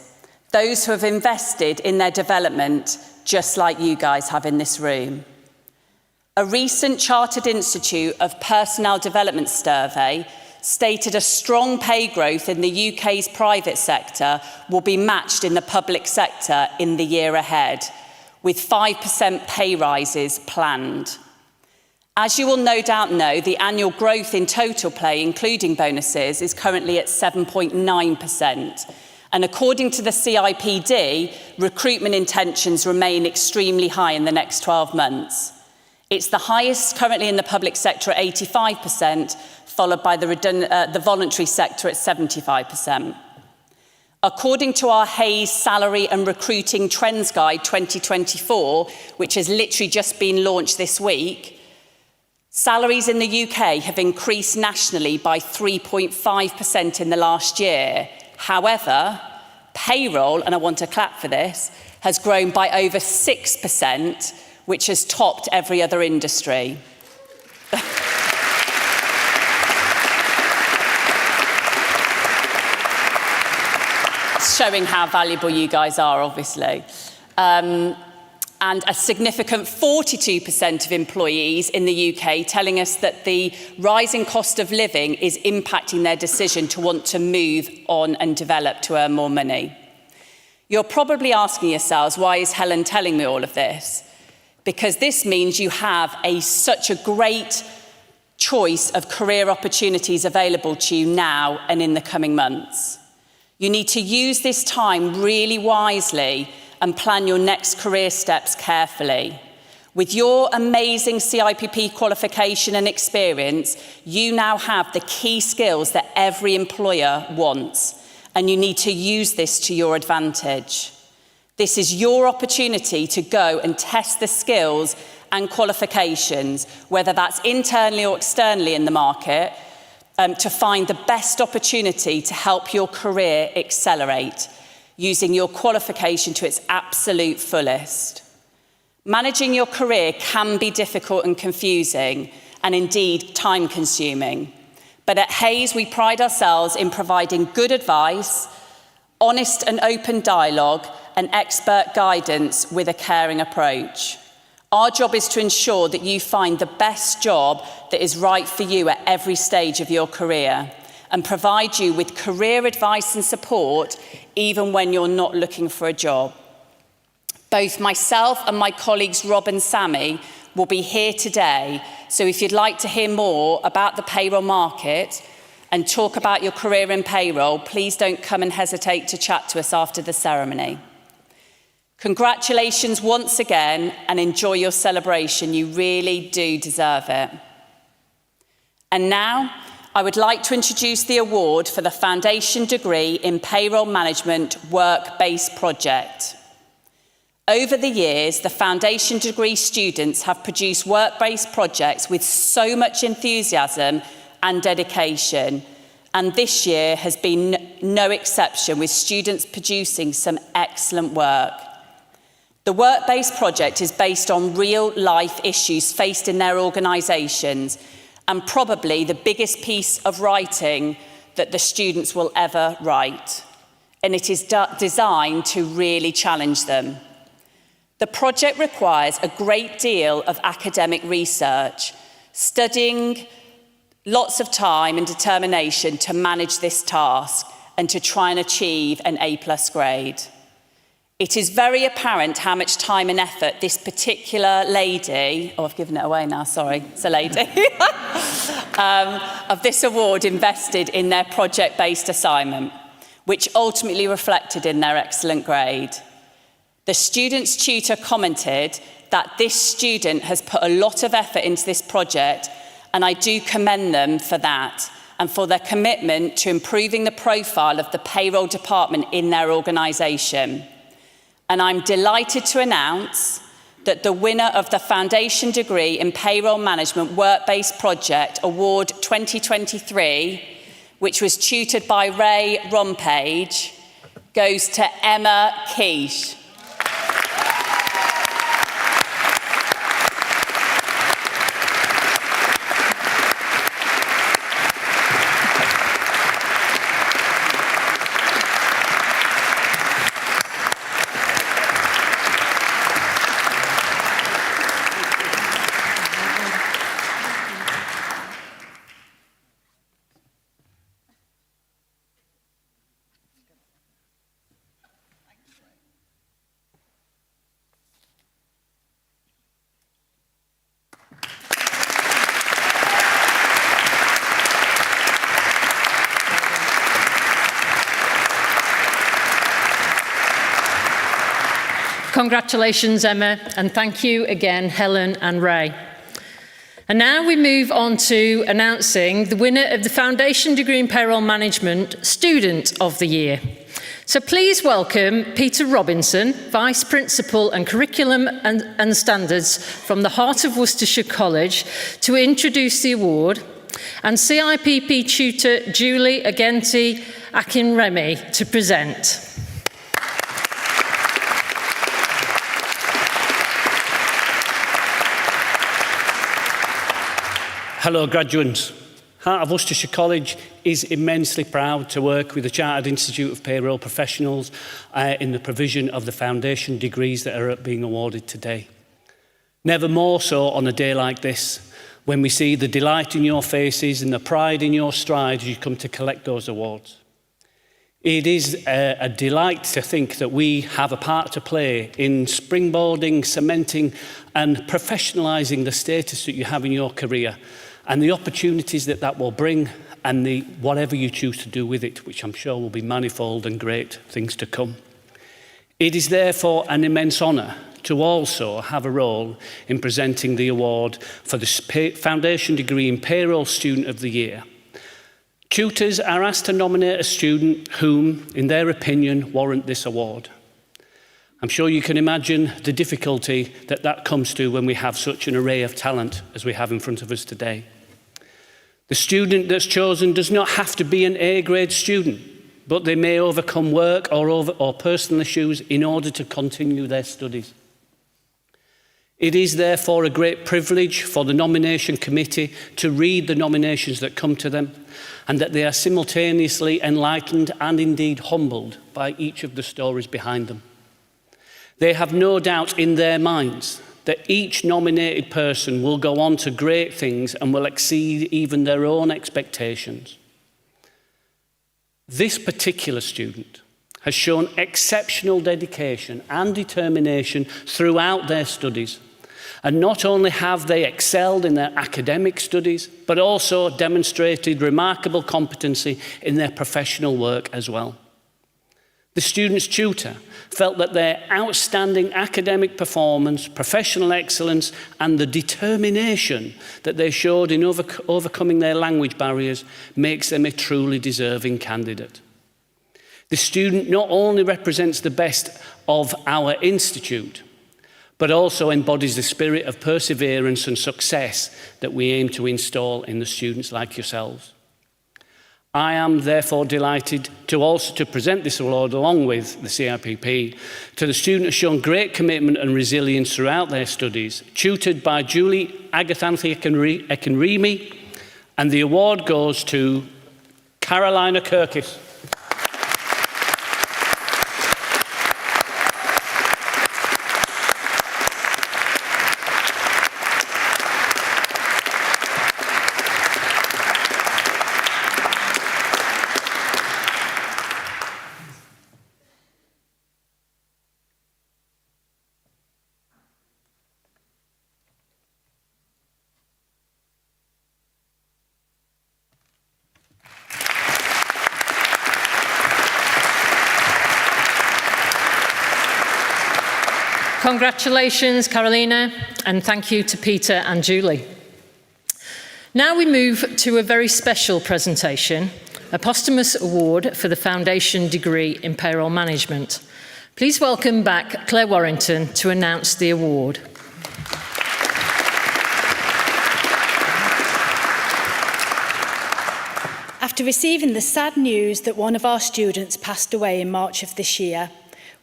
Those who have invested in their development, just like you guys have in this room. A recent Chartered Institute of Personnel Development survey stated a strong pay growth in the UK's private sector will be matched in the public sector in the year ahead, with 5% pay rises planned. As you will no doubt know, the annual growth in total pay, including bonuses, is currently at 7.9%. And according to the CIPP, recruitment intentions remain extremely high in the next 12 months. It's the highest currently in the public sector at 85%, followed by the voluntary sector at 75%. According to our Hayes Salary and Recruiting Trends Guide 2024, which has literally just been launched this week, salaries in the UK have increased nationally by 3.5% in the last year. However, payroll, and I want to clap for this, has grown by over 6%, which has topped every other industry. Showing how valuable you guys are, obviously. And a significant 42% of employees in the UK telling us that the rising cost of living is impacting their decision to want to move on and develop to earn more money. You're probably asking yourselves, why is Helen telling me all of this? Because this means you have such a great choice of career opportunities available to you now and in the coming months. You need to use this time really wisely and plan your next career steps carefully. With your amazing CIPP qualification and experience, you now have the key skills that every employer wants, and you need to use this to your advantage. This is your opportunity to go and test the skills and qualifications, whether that's internally or externally in the market, to find the best opportunity to help your career accelerate, using your qualification to its absolute fullest. Managing your career can be difficult and confusing, and indeed time-consuming. But at Hayes, we pride ourselves in providing good advice, honest and open dialogue, and expert guidance with a caring approach. Our job is to ensure that you find the best job that is right for you at every stage of your career, and provide you with career advice and support even when you're not looking for a job. Both myself and my colleagues Rob and Sammy will be here today, so if you'd like to hear more about the payroll market and talk about your career in payroll, please don't come and hesitate to chat to us after the ceremony. Congratulations once again, and enjoy your celebration. You really do deserve it. And now, I would like to introduce the award for the Foundation Degree in Payroll Management Work-Based Project. Over the years, the Foundation Degree students have produced work-based projects with so much enthusiasm and dedication, and this year has been no exception, with students producing some excellent work. The work-based project is based on real-life issues faced in their organisations, and probably the biggest piece of writing that the students will ever write, and it is designed to really challenge them. The project requires a great deal of academic research, studying, lots of time and determination to manage this task and to try and achieve an A+ grade. It is very apparent how much time and effort this particular lady, I've given it away now, sorry, it's a lady, of this award invested in their project-based assignment, which ultimately reflected in their excellent grade. The student's tutor commented that this student has put a lot of effort into this project, and I do commend them for that and for their commitment to improving the profile of the payroll department in their organisation. And I'm delighted to announce that the winner of the Foundation Degree in Payroll Management Work-Based Project Award 2023, which was tutored by Ray Rompage, goes to Emma Quiche. Congratulations, Emma, and thank you again, Helen and Ray. And now we move on to announcing the winner of the Foundation Degree in Payroll Management Student of the Year. So please welcome Peter Robinson, Vice Principal and Curriculum and Standards from the Heart of Worcestershire College, to introduce the award, and CIPP tutor Julie Agenti Akinremi to present. Hello graduates. Heart of Worcestershire College is immensely proud to work with the Chartered Institute of Payroll Professionals in the provision of the foundation degrees that are being awarded today. Never more so on a day like this, when we see the delight in your faces and the pride in your stride as you come to collect those awards. It is a delight to think that we have a part to play in springboarding, cementing and professionalising the status that you have in your career, and the opportunities that that will bring, and whatever you choose to do with it, which I'm sure will be manifold and great things to come. It is therefore an immense honour to also have a role in presenting the award for the Foundation Degree in Payroll Student of the Year. Tutors are asked to nominate a student whom, in their opinion, warrant this award. I'm sure you can imagine the difficulty that comes to when we have such an array of talent as we have in front of us today. The student that's chosen does not have to be an A-grade student, but they may overcome work or personal issues in order to continue their studies. It is therefore a great privilege for the nomination committee to read the nominations that come to them, and that they are simultaneously enlightened and indeed humbled by each of the stories behind them. They have no doubt in their minds that each nominated person will go on to great things and will exceed even their own expectations. This particular student has shown exceptional dedication and determination throughout their studies, and not only have they excelled in their academic studies, but also demonstrated remarkable competency in their professional work as well. The student's tutor felt that their outstanding academic performance, professional excellence, and the determination that they showed in overcoming their language barriers makes them a truly deserving candidate. The student not only represents the best of our institute, but also embodies the spirit of perseverance and success that we aim to install in the students like yourselves. I am therefore delighted to present this award along with the CIPP to the student who has shown great commitment and resilience throughout their studies, tutored by Julie Agathanthi Ekenrimi, and the award goes to Carolina Kirkis. Congratulations, Carolina, and thank you to Peter and Julie. Now we move to a very special presentation, a posthumous award for the Foundation Degree in Payroll Management. Please welcome back Claire Warrington to announce the award. After receiving the sad news that one of our students passed away in March of this year,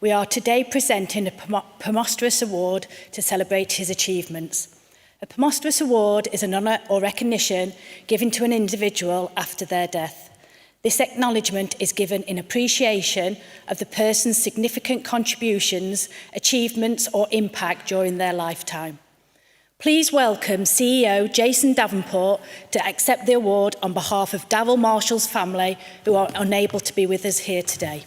we are today presenting a posthumous award to celebrate his achievements. A posthumous award is an honour or recognition given to an individual after their death. This acknowledgement is given in appreciation of the person's significant contributions, achievements or impact during their lifetime. Please welcome CEO Jason Davenport to accept the award on behalf of Darryl Marshall's family, who are unable to be with us here today.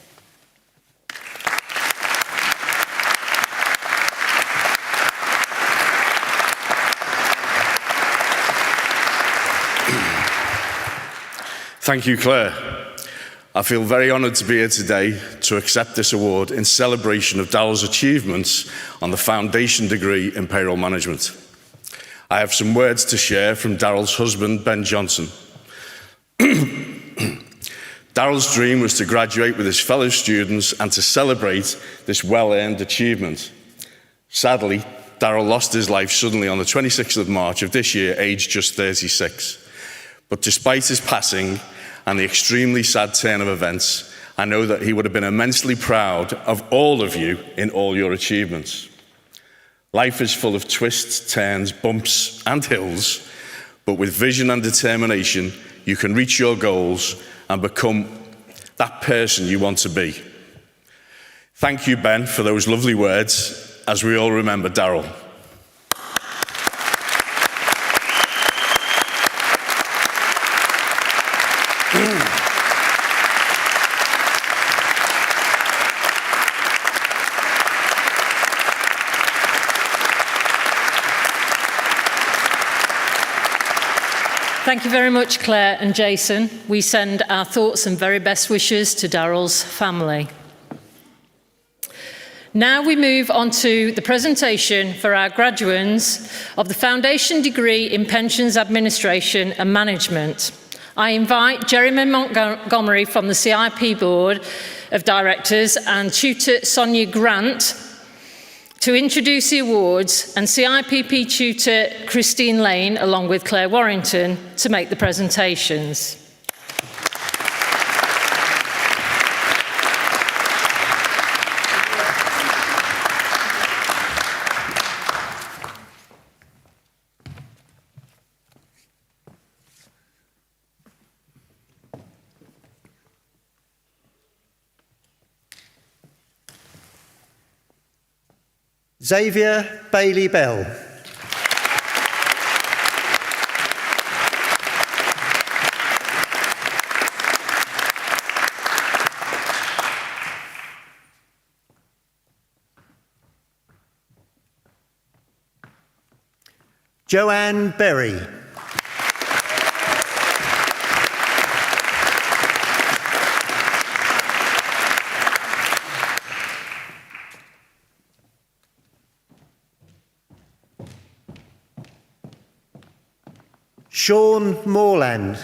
Thank you, Claire. I feel very honoured to be here today to accept this award in celebration of Darryl's achievements on the Foundation Degree in Payroll Management. I have some words to share from Darryl's husband, Ben Johnson. Darryl's dream was to graduate with his fellow students and to celebrate this well-earned achievement. Sadly, Darryl lost his life suddenly on the 26th of March of this year, aged just 36. But despite his passing and the extremely sad turn of events, I know that he would have been immensely proud of all of you in all your achievements. Life is full of twists, turns, bumps and hills, but with vision and determination, you can reach your goals and become that person you want to be. Thank you, Ben, for those lovely words, as we all remember Darryl. Thank you very much, Claire and Jason. We send our thoughts and very best wishes to Darryl's family. Now we move on to the presentation for our graduates of the Foundation Degree in Pensions Administration and Management. I invite Jeremy Montgomery from the CIPP Board of Directors and tutor Sonia Grant to introduce the awards, and CIPP tutor Christine Lane, along with Claire Warrington, to make the presentations. Xavier Bailey Bell. Joanne Berry. Sean Moreland.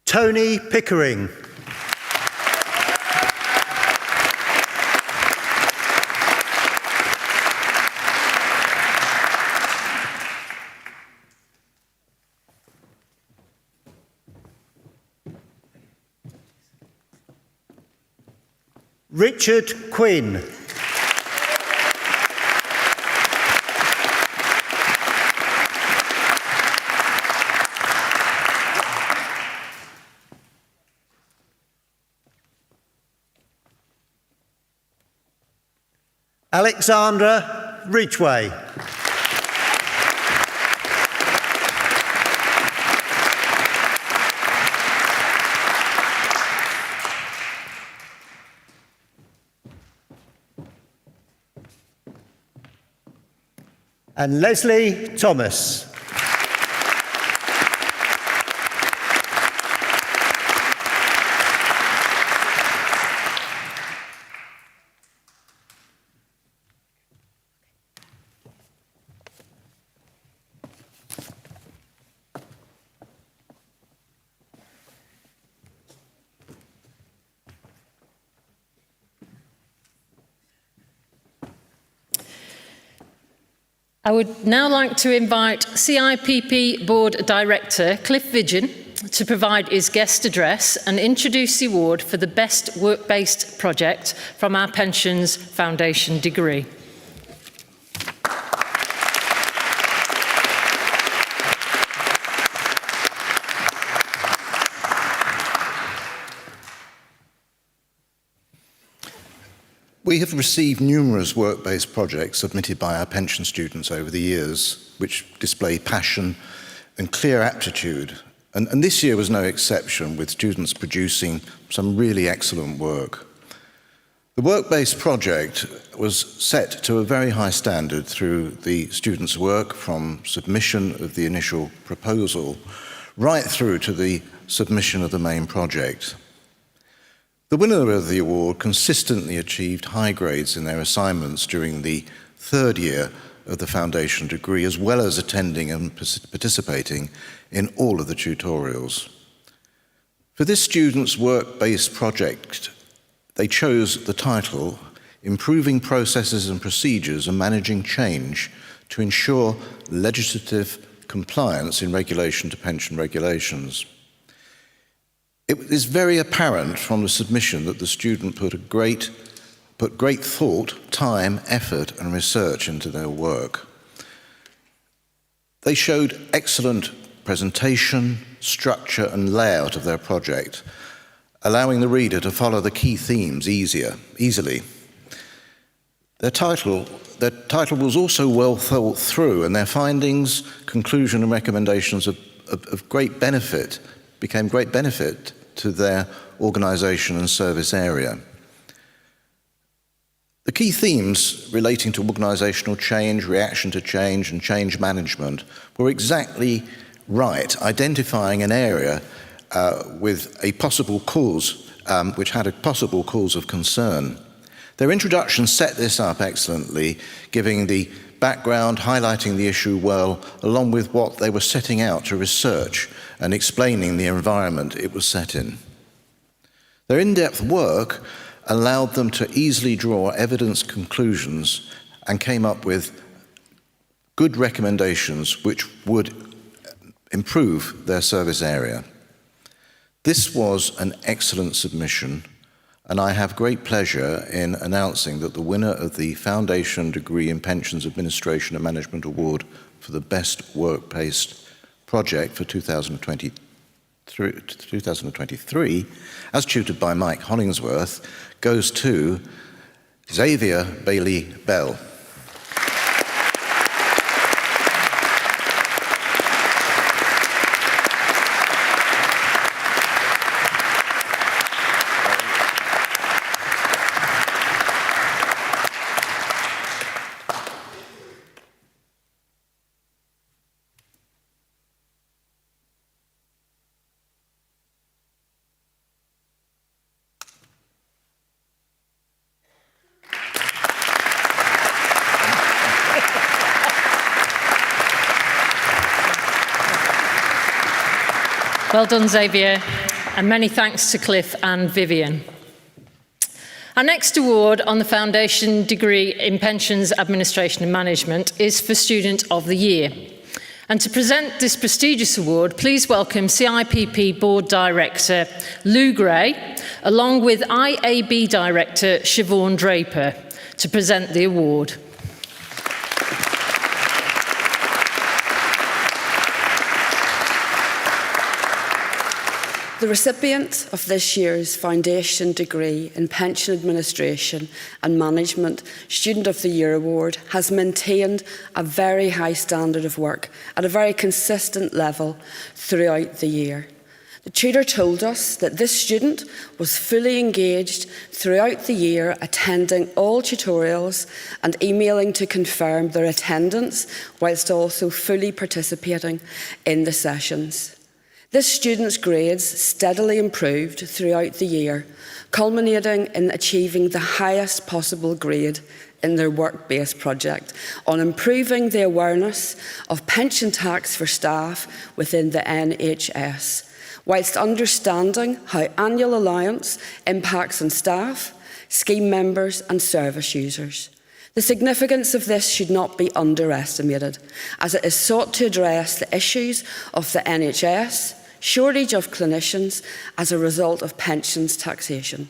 Tony Pickering. Richard Quinn. Alexandra Ridgway. And Leslie Thomas. I would now like to invite CIPP Board Director Cliff Vidgeon to provide his guest address and introduce the award for the Best Work-Based Project from our Pensions Foundation degree. We have received numerous work-based projects submitted by our pension students over the years, which display passion and clear aptitude. And this year was no exception, with students producing some really excellent work. The work-based project was set to a very high standard through the students' work, from submission of the initial proposal right through to the submission of the main project. The winner of the award consistently achieved high grades in their assignments during the third year of the foundation degree, as well as attending and participating in all of the tutorials. For this student's work-based project, they chose the title, Improving Processes and Procedures and Managing Change to Ensure Legislative Compliance in Relation to Pension Regulations. It is very apparent from the submission that the student put great thought, time, effort, and research into their work. They showed excellent presentation, structure, and layout of their project, allowing the reader to follow the key themes easily. Their title was also well thought through, and their findings, conclusion, and recommendations of great benefit became great benefit to their organisation and service area. The key themes relating to organisational change, reaction to change and change management were exactly right, identifying an area with a possible cause, which had a possible cause of concern. Their introduction set this up excellently, giving the background, highlighting the issue well, along with what they were setting out to research and explaining the environment it was set in. Their in-depth work allowed them to easily draw evidence conclusions and came up with good recommendations which would improve their service area. This was an excellent submission, and I have great pleasure in announcing that the winner of the Foundation Degree in Pensions Administration and Management Award for the Best Work-Based Project for 2023, as tutored by Mike Hollingsworth, goes to Xavier Bailey-Bell. Well done, Xavier, and many thanks to Cliff and Vivian. Our next award on the Foundation Degree in Pensions Administration and Management is for Student of the Year. And to present this prestigious award, please welcome CIPP Board Director Lou Gray, along with IAB Director Siobhan Draper, to present the award. The recipient of this year's Foundation Degree in Pension Administration and Management Student of the Year Award has maintained a very high standard of work at a very consistent level throughout the year. The tutor told us that this student was fully engaged throughout the year, attending all tutorials and emailing to confirm their attendance, whilst also fully participating in the sessions. This student's grades steadily improved throughout the year, culminating in achieving the highest possible grade in their work-based project on improving the awareness of pension tax for staff within the NHS, whilst understanding how annual allowance impacts on staff, scheme members and service users. The significance of this should not be underestimated, as it is sought to address the issues of the NHS, shortage of clinicians as a result of pensions taxation.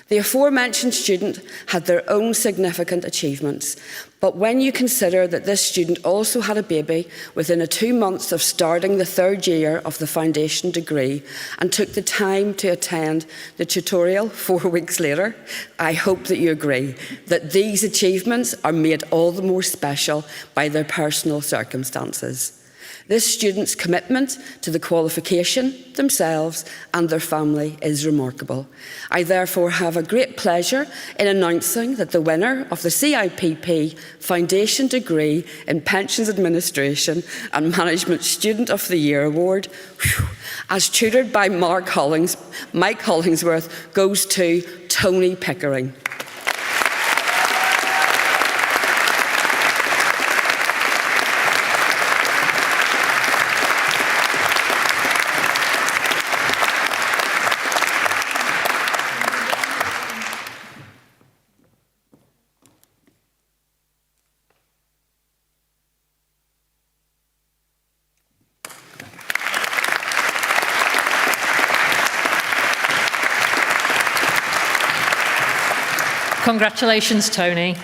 The aforementioned student had their own significant achievements, but when you consider that this student also had a baby within 2 months of starting the third year of the foundation degree and took the time to attend the tutorial 4 weeks later, I hope that you agree that these achievements are made all the more special by their personal circumstances. This student's commitment to the qualification, themselves and their family is remarkable. I therefore have a great pleasure in announcing that the winner of the CIPP Foundation Degree in Pensions Administration and Management Student of the Year Award, as tutored by Mike Hollingsworth, goes to Tony Pickering. Congratulations, Tony.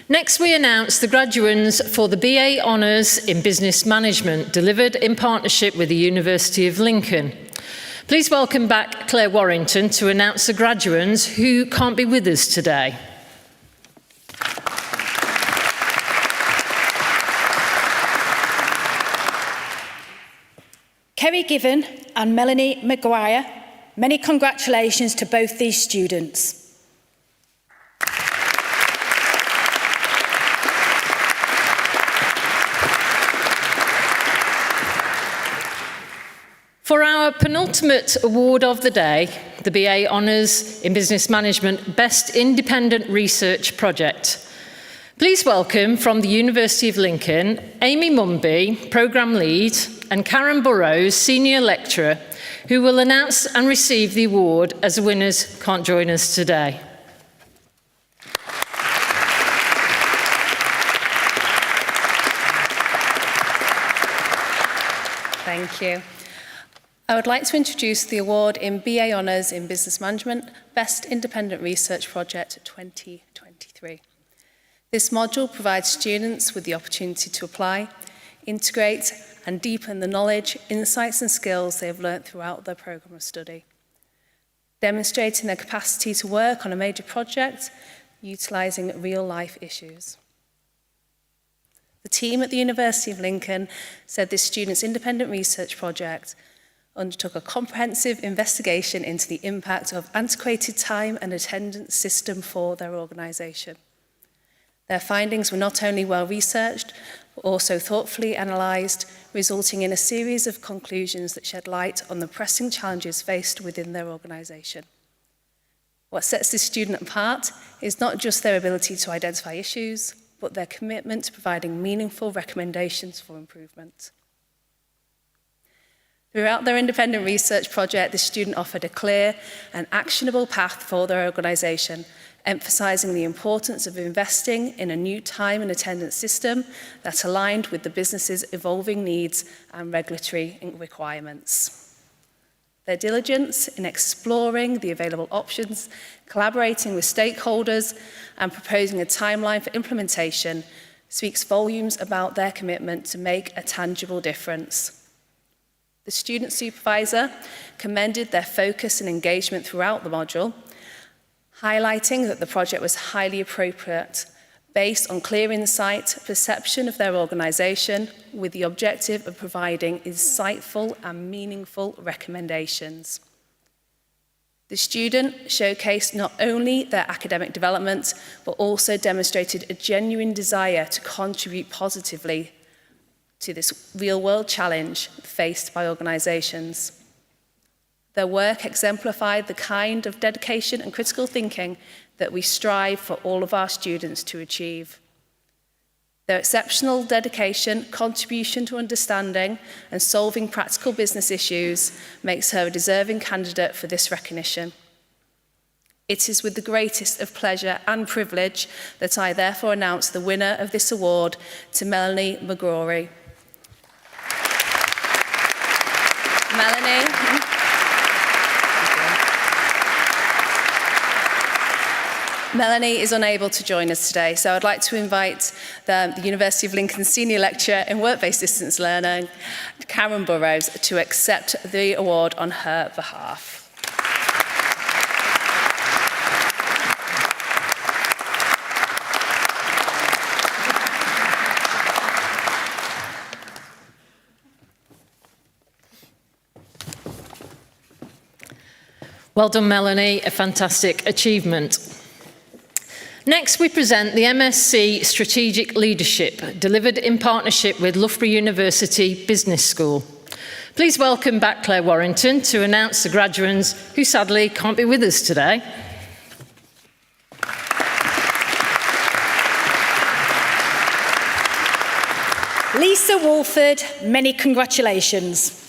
Next, we announce the graduates for the BA Honours in Business Management, delivered in partnership with the University of Lincoln. Please welcome back Claire Warrington to announce the graduates who can't be with us today. Kerry Given and Melanie Maguire, many congratulations to both these students. For our penultimate award of the day, the BA Honours in Business Management Best Independent Research Project, please welcome from the University of Lincoln, Amy Mumby, Programme Lead, and Karen Burrows, Senior Lecturer, who will announce and receive the award as the winners can't join us today. Thank you. I would like to introduce the award in BA Honours in Business Management, Best Independent Research Project 2023. This module provides students with the opportunity to apply, integrate and deepen the knowledge, insights and skills they have learnt throughout their programme of study, demonstrating their capacity to work on a major project, utilising real-life issues. The team at the University of Lincoln said this student's independent research project undertook a comprehensive investigation into the impact of antiquated time and attendance system for their organisation. Their findings were not only well researched, but also thoughtfully analysed, resulting in a series of conclusions that shed light on the pressing challenges faced within their organisation. What sets this student apart is not just their ability to identify issues, but their commitment to providing meaningful recommendations for improvement. Throughout their independent research project, the student offered a clear and actionable path for their organisation, emphasising the importance of investing in a new time and attendance system that aligned with the business's evolving needs and regulatory requirements. Their diligence in exploring the available options, collaborating with stakeholders, and proposing a timeline for implementation speaks volumes about their commitment to make a tangible difference. The student supervisor commended their focus and engagement throughout the module, highlighting that the project was highly appropriate based on clear insight, perception of their organisation, with the objective of providing insightful and meaningful recommendations. The student showcased not only their academic development, but also demonstrated a genuine desire to contribute positively to this real-world challenge faced by organisations. Their work exemplified the kind of dedication and critical thinking that we strive for all of our students to achieve. Their exceptional dedication, contribution to understanding and solving practical business issues makes her a deserving candidate for this recognition. It is with the greatest of pleasure and privilege that I therefore announce the winner of this award to Melanie McGrory. Melanie is unable to join us today, so I'd like to invite the University of Lincoln Senior Lecturer in Work-Based Distance Learning, Karen Burrows, to accept the award on her behalf. Well done, Melanie, a fantastic achievement. Next, we present the MSc Strategic Leadership, delivered in partnership with Loughborough University Business School. Please welcome back Claire Warrington to announce the graduates who sadly can't be with us today. Lisa Walford, many congratulations.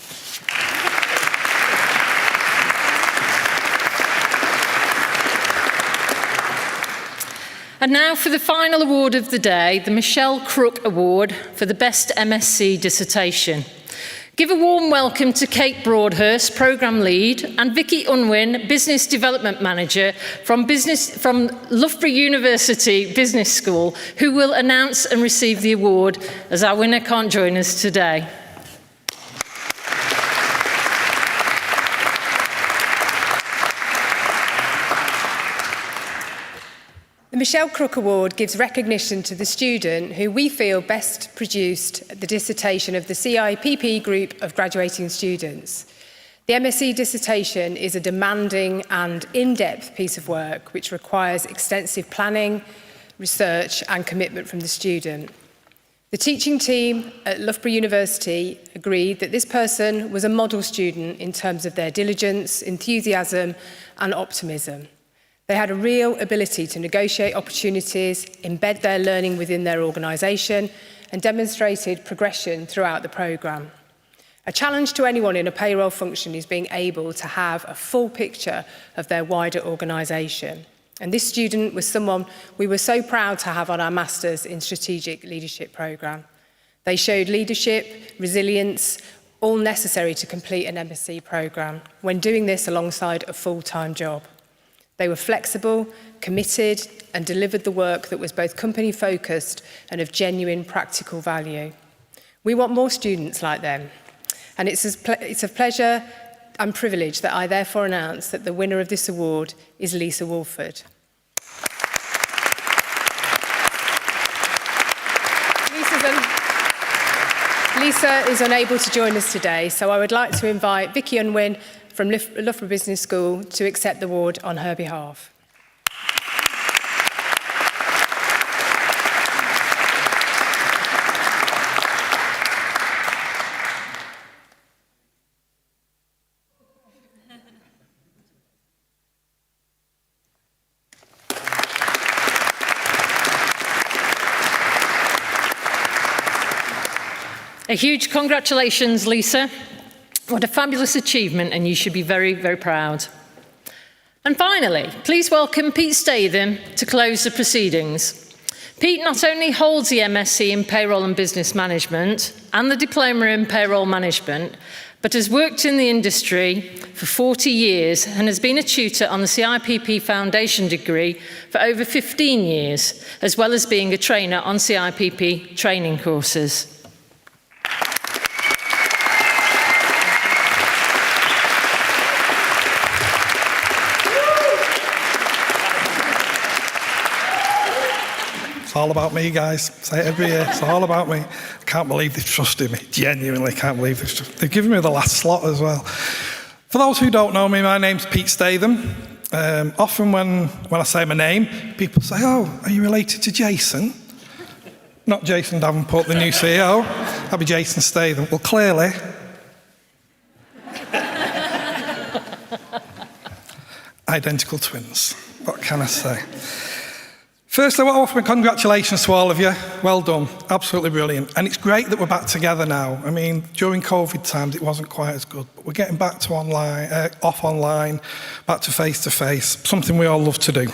And now for the final award of the day, the Michelle Crook Award for the Best MSc Dissertation. Give a warm welcome to Kate Broadhurst, Programme Lead, and Vicky Unwin, Business Development Manager from Loughborough University Business School, who will announce and receive the award as our winner can't join us today. The Michelle Crook Award gives recognition to the student who we feel best produced the dissertation of the CIPP group of graduating students. The MSc dissertation is a demanding and in-depth piece of work which requires extensive planning, research and commitment from the student. The teaching team at Loughborough University agreed that this person was a model student in terms of their diligence, enthusiasm and optimism. They had a real ability to negotiate opportunities, embed their learning within their organisation and demonstrated progression throughout the programme. A challenge to anyone in a payroll function is being able to have a full picture of their wider organisation. And this student was someone we were so proud to have on our Masters in Strategic Leadership programme. They showed leadership, resilience, all necessary to complete an MSc programme when doing this alongside a full-time job. They were flexible, committed and delivered the work that was both company-focused and of genuine practical value. We want more students like them. And it's a pleasure and privilege that I therefore announce that the winner of this award is Lisa Wolford. Lisa is unable to join us today, so I would like to invite Vicky Unwin from Loughborough Business School to accept the award on her behalf. A huge congratulations, Lisa. What a fabulous achievement, and you should be very, very proud. And finally, please welcome Pete Statham to close the proceedings. Pete not only holds the MSc in Payroll and Business Management and the Diploma in Payroll Management, but has worked in the industry for 40 years and has been a tutor on the CIPP Foundation degree for over 15 years, as well as being a trainer on CIPP training courses. It's all about me, guys. Say it every year. It's all about me. I can't believe they've trusted me. Genuinely can't believe they've given me the last slot as well. For those who don't know me, my name's Pete Statham. Often when I say my name, people say, "Oh, are you related to Jason?" Not Jason Davenport, the new CEO. I'll be Jason Statham. Well, clearly. Identical twins. What can I say? Firstly, I want to offer my congratulations to all of you. Well done. Absolutely brilliant. And it's great that we're back together now. I mean, during COVID times, it wasn't quite as good. But we're getting back to off online, back to face-to-face, something we all love to do.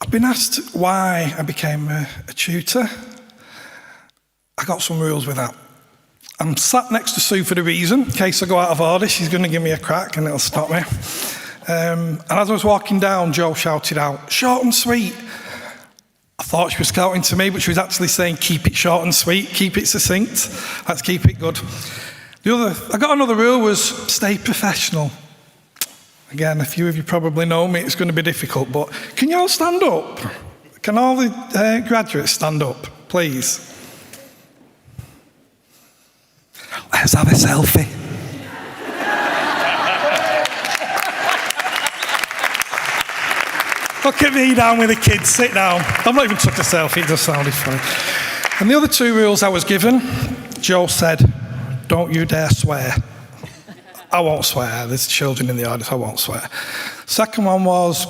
I've been asked why I became a tutor. I got some rules with that. I'm sat next to Sue for the reason. In case I go out of order, she's going to give me a crack and it'll stop me. And as I was walking down, Jo shouted out, "Short and sweet." I thought she was shouting to me, but she was actually saying, "Keep it short and sweet, keep it succinct, let's keep it good." I got another rule was stay professional. Again, a few of you probably know me, it's going to be difficult, but can you all stand up? Can all the graduates stand up, please? Let's have a selfie. Look at me down with the kids, sit down. I've not even took a selfie, it just sounded funny. And the other two rules I was given, Jo said, "Don't you dare swear." I won't swear, there's children in the audience, I won't swear. Second one was,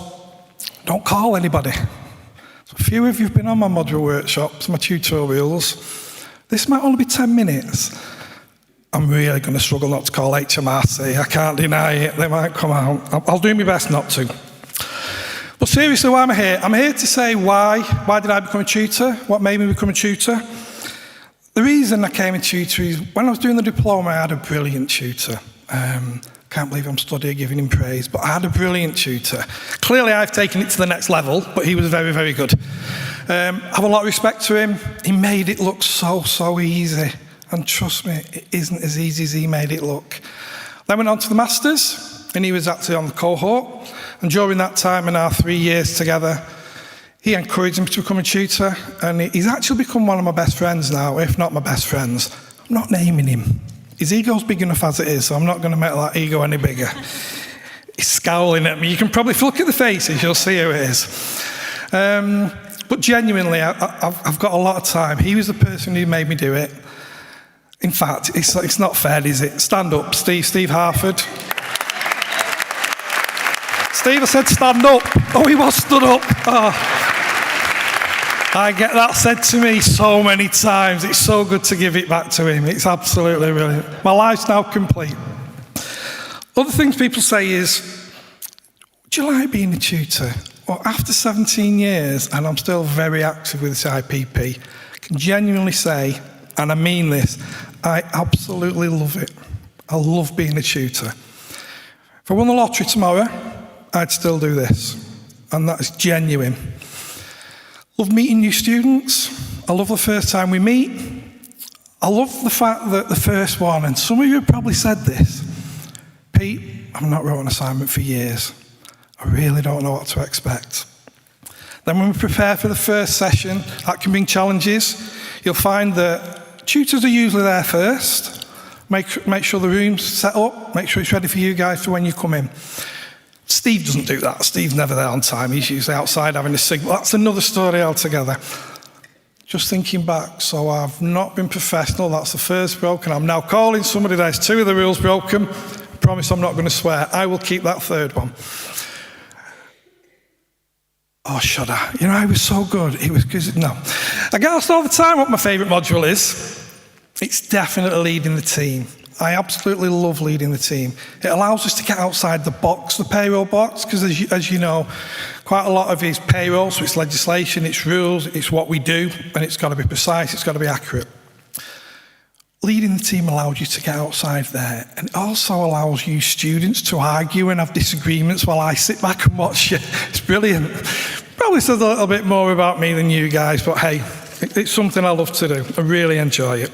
don't call anybody. So a few of you have been on my modular workshops, my tutorials. This might only be 10 minutes. I'm really going to struggle not to call HMRC, I can't deny it, they might come out. I'll do my best not to. But seriously, why am I here? I'm here to say why. Why did I become a tutor? What made me become a tutor? The reason I came a tutor is when I was doing the diploma, I had a brilliant tutor. Can't believe I'm stood here giving him praise, but I had a brilliant tutor. Clearly, I've taken it to the next level, but he was very, very good. I have a lot of respect to him. He made it look so easy. And trust me, it isn't as easy as he made it look. Then went on to the Masters, and he was actually on the cohort. And during that time, in our 3 years together, he encouraged me to become a tutor. And he's actually become one of my best friends now, if not my best friends. I'm not naming him. His ego's big enough as it is, so I'm not going to make that ego any bigger. He's scowling at me. You can probably, if you look at the faces, you'll see who it is. but genuinely, I've got a lot of time. He was the person who made me do it. In fact, it's not fair, is it? Stand up, Steve Harford. Steve, I said stand up. Oh, he was stood up. Oh. I get that said to me so many times. It's so good to give it back to him. It's absolutely brilliant. My life's now complete. Other things people say is, do you like being a tutor? Well, after 17 years, and I'm still very active with the CIPP, I can genuinely say, and I mean this, I absolutely love it. I love being a tutor. If I won the lottery tomorrow, I'd still do this, and that is genuine. Love meeting new students. I love the first time we meet. I love the fact that the first one, and some of you have probably said this, Pete, I've not wrote an assignment for years. I really don't know what to expect. Then when we prepare for the first session, that can bring challenges. You'll find that tutors are usually there first. Make sure the room's set up, make sure it's ready for you guys for when you come in. Steve doesn't do that. Steve's never there on time. He's usually outside having a cig. That's another story altogether. Just thinking back, so I've not been professional. That's the first broken. I'm now calling somebody. There's 2 of the rules broken. I promise I'm not going to swear. I will keep that third one. Oh, should I? You know, I was so good. It was because, no. I get asked all the time what my favourite module is. It's definitely leading the team. I absolutely love leading the team. It allows us to get outside the box, the payroll box, because as you know, quite a lot of it is payroll, so it's legislation, it's rules, it's what we do, and it's got to be precise, it's got to be accurate. Leading the team allows you to get outside there, and it also allows you students to argue and have disagreements while I sit back and watch you. It's brilliant. Probably says a little bit more about me than you guys, but hey, it's something I love to do. I really enjoy it.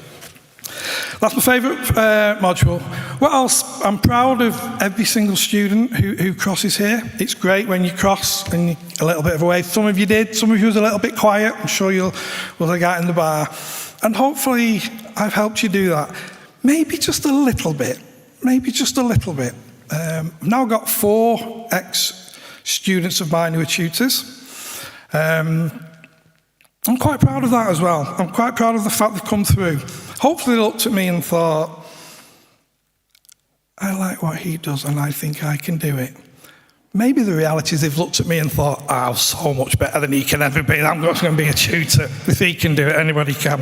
That's my favourite module. What else? I'm proud of every single student who crosses here. It's great when you cross and you're a little bit of a wave. Some of you did, some of you was a little bit quiet. I'm sure you'll get out in the bar. And hopefully I've helped you do that. Maybe just a little bit. Maybe just a little bit. I've now got 4 ex-students of mine who are tutors. I'm quite proud of that as well. I'm quite proud of the fact they've come through. Hopefully they looked at me and thought, I like what he does and I think I can do it. Maybe the reality is they've looked at me and thought, oh, I'm so much better than he can ever be. I'm not going to be a tutor. If he can do it, anybody can.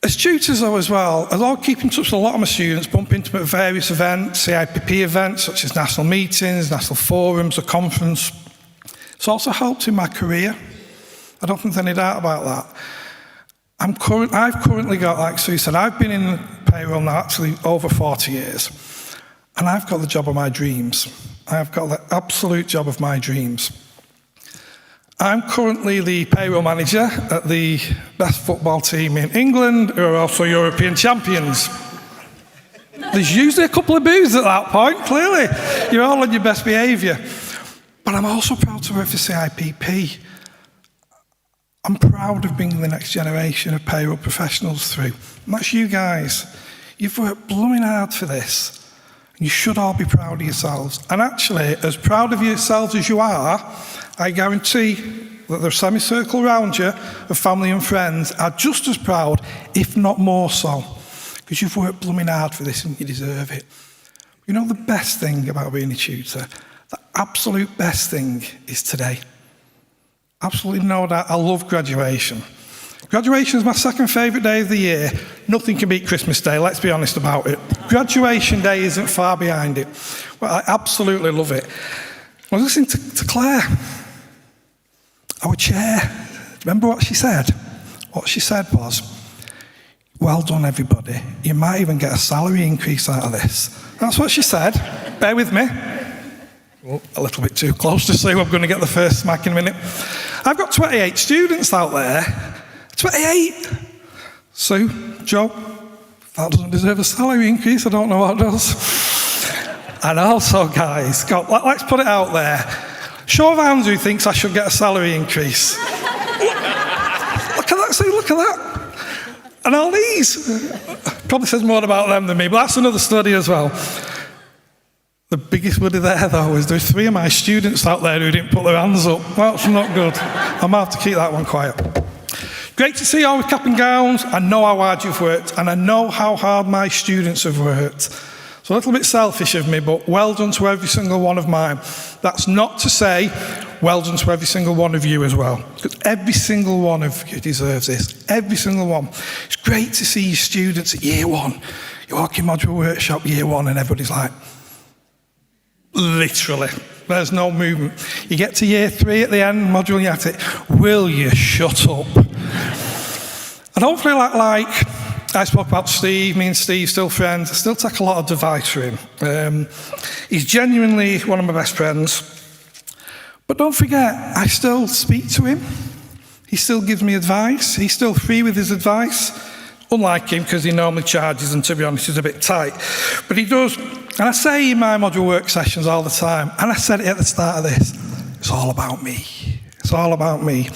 As tutors, though, as well, I'll keep in touch with a lot of my students, bump into them at various events, CIPP events, such as national meetings, national forums, a conference. It's also helped in my career. I don't think there's any doubt about that. I've currently got, like Sue said, I've been in payroll now actually over 40 years. And I've got the job of my dreams. I've got the absolute job of my dreams. I'm currently the payroll manager at the best football team in England, who are also European champions. There's usually a couple of boos at that point, clearly. You're all on your best behaviour. But I'm also proud to work for CIPP. I'm proud of bringing the next generation of payroll professionals through. And that's you guys. You've worked blooming hard for this. And you should all be proud of yourselves. And actually, as proud of yourselves as you are, I guarantee that the semicircle around you of family and friends are just as proud, if not more so. Because you've worked blooming hard for this and you deserve it. You know the best thing about being a tutor? The absolute best thing is today. Absolutely no doubt. I love graduation. Graduation is my second favourite day of the year. Nothing can beat Christmas Day, let's be honest about it. Graduation Day isn't far behind it. Well, I absolutely love it. I was listening to Claire, our chair. Remember what she said? What she said was, well done, everybody. You might even get a salary increase out of this. That's what she said. Bear with me. Oh, a little bit too close to say I'm going to get the first smack in a minute. I've got 28 students out there. 28! Sue, Joe, if that doesn't deserve a salary increase, I don't know what does. And also, guys, let's put it out there. Show of hands who thinks I should get a salary increase. Look at that, Sue, look at that. And all these. Probably says more about them than me, but that's another study as well. The biggest worry there, though, is there's 3 of my students out there who didn't put their hands up. That's not good. I might have to keep that one quiet. Great to see you all with cap and gowns. I know how hard you've worked, and I know how hard my students have worked. It's a little bit selfish of me, but well done to every single one of mine. That's not to say well done to every single one of you as well, because every single one of you deserves this. Every single one. It's great to see your students at year 1. You walk in module workshop year 1 and everybody's like, literally, there's no movement. You get to year 3 at the end, module, you have to, will you shut up? And hopefully, like I spoke about Steve, me and Steve still friends, I still take a lot of advice from him. He's genuinely one of my best friends. But don't forget, I still speak to him. He still gives me advice. He's still free with his advice. Unlike him, because he normally charges, and to be honest, he's a bit tight. But he does, and I say in my module work sessions all the time, and I said it at the start of this, it's all about me. It's all about me.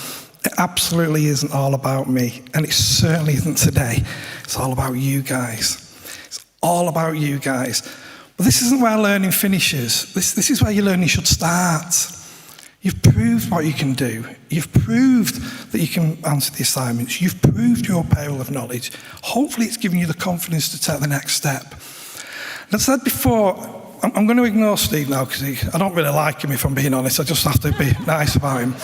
It absolutely isn't all about me, and it certainly isn't today. It's all about you guys. It's all about you guys. But this isn't where learning finishes. This is where your learning should start. You've proved what you can do. You've proved that you can answer the assignments. You've proved your payroll of knowledge. Hopefully it's given you the confidence to take the next step. And I said before, I'm going to ignore Steve now because I don't really like him, if I'm being honest. I just have to be nice about him.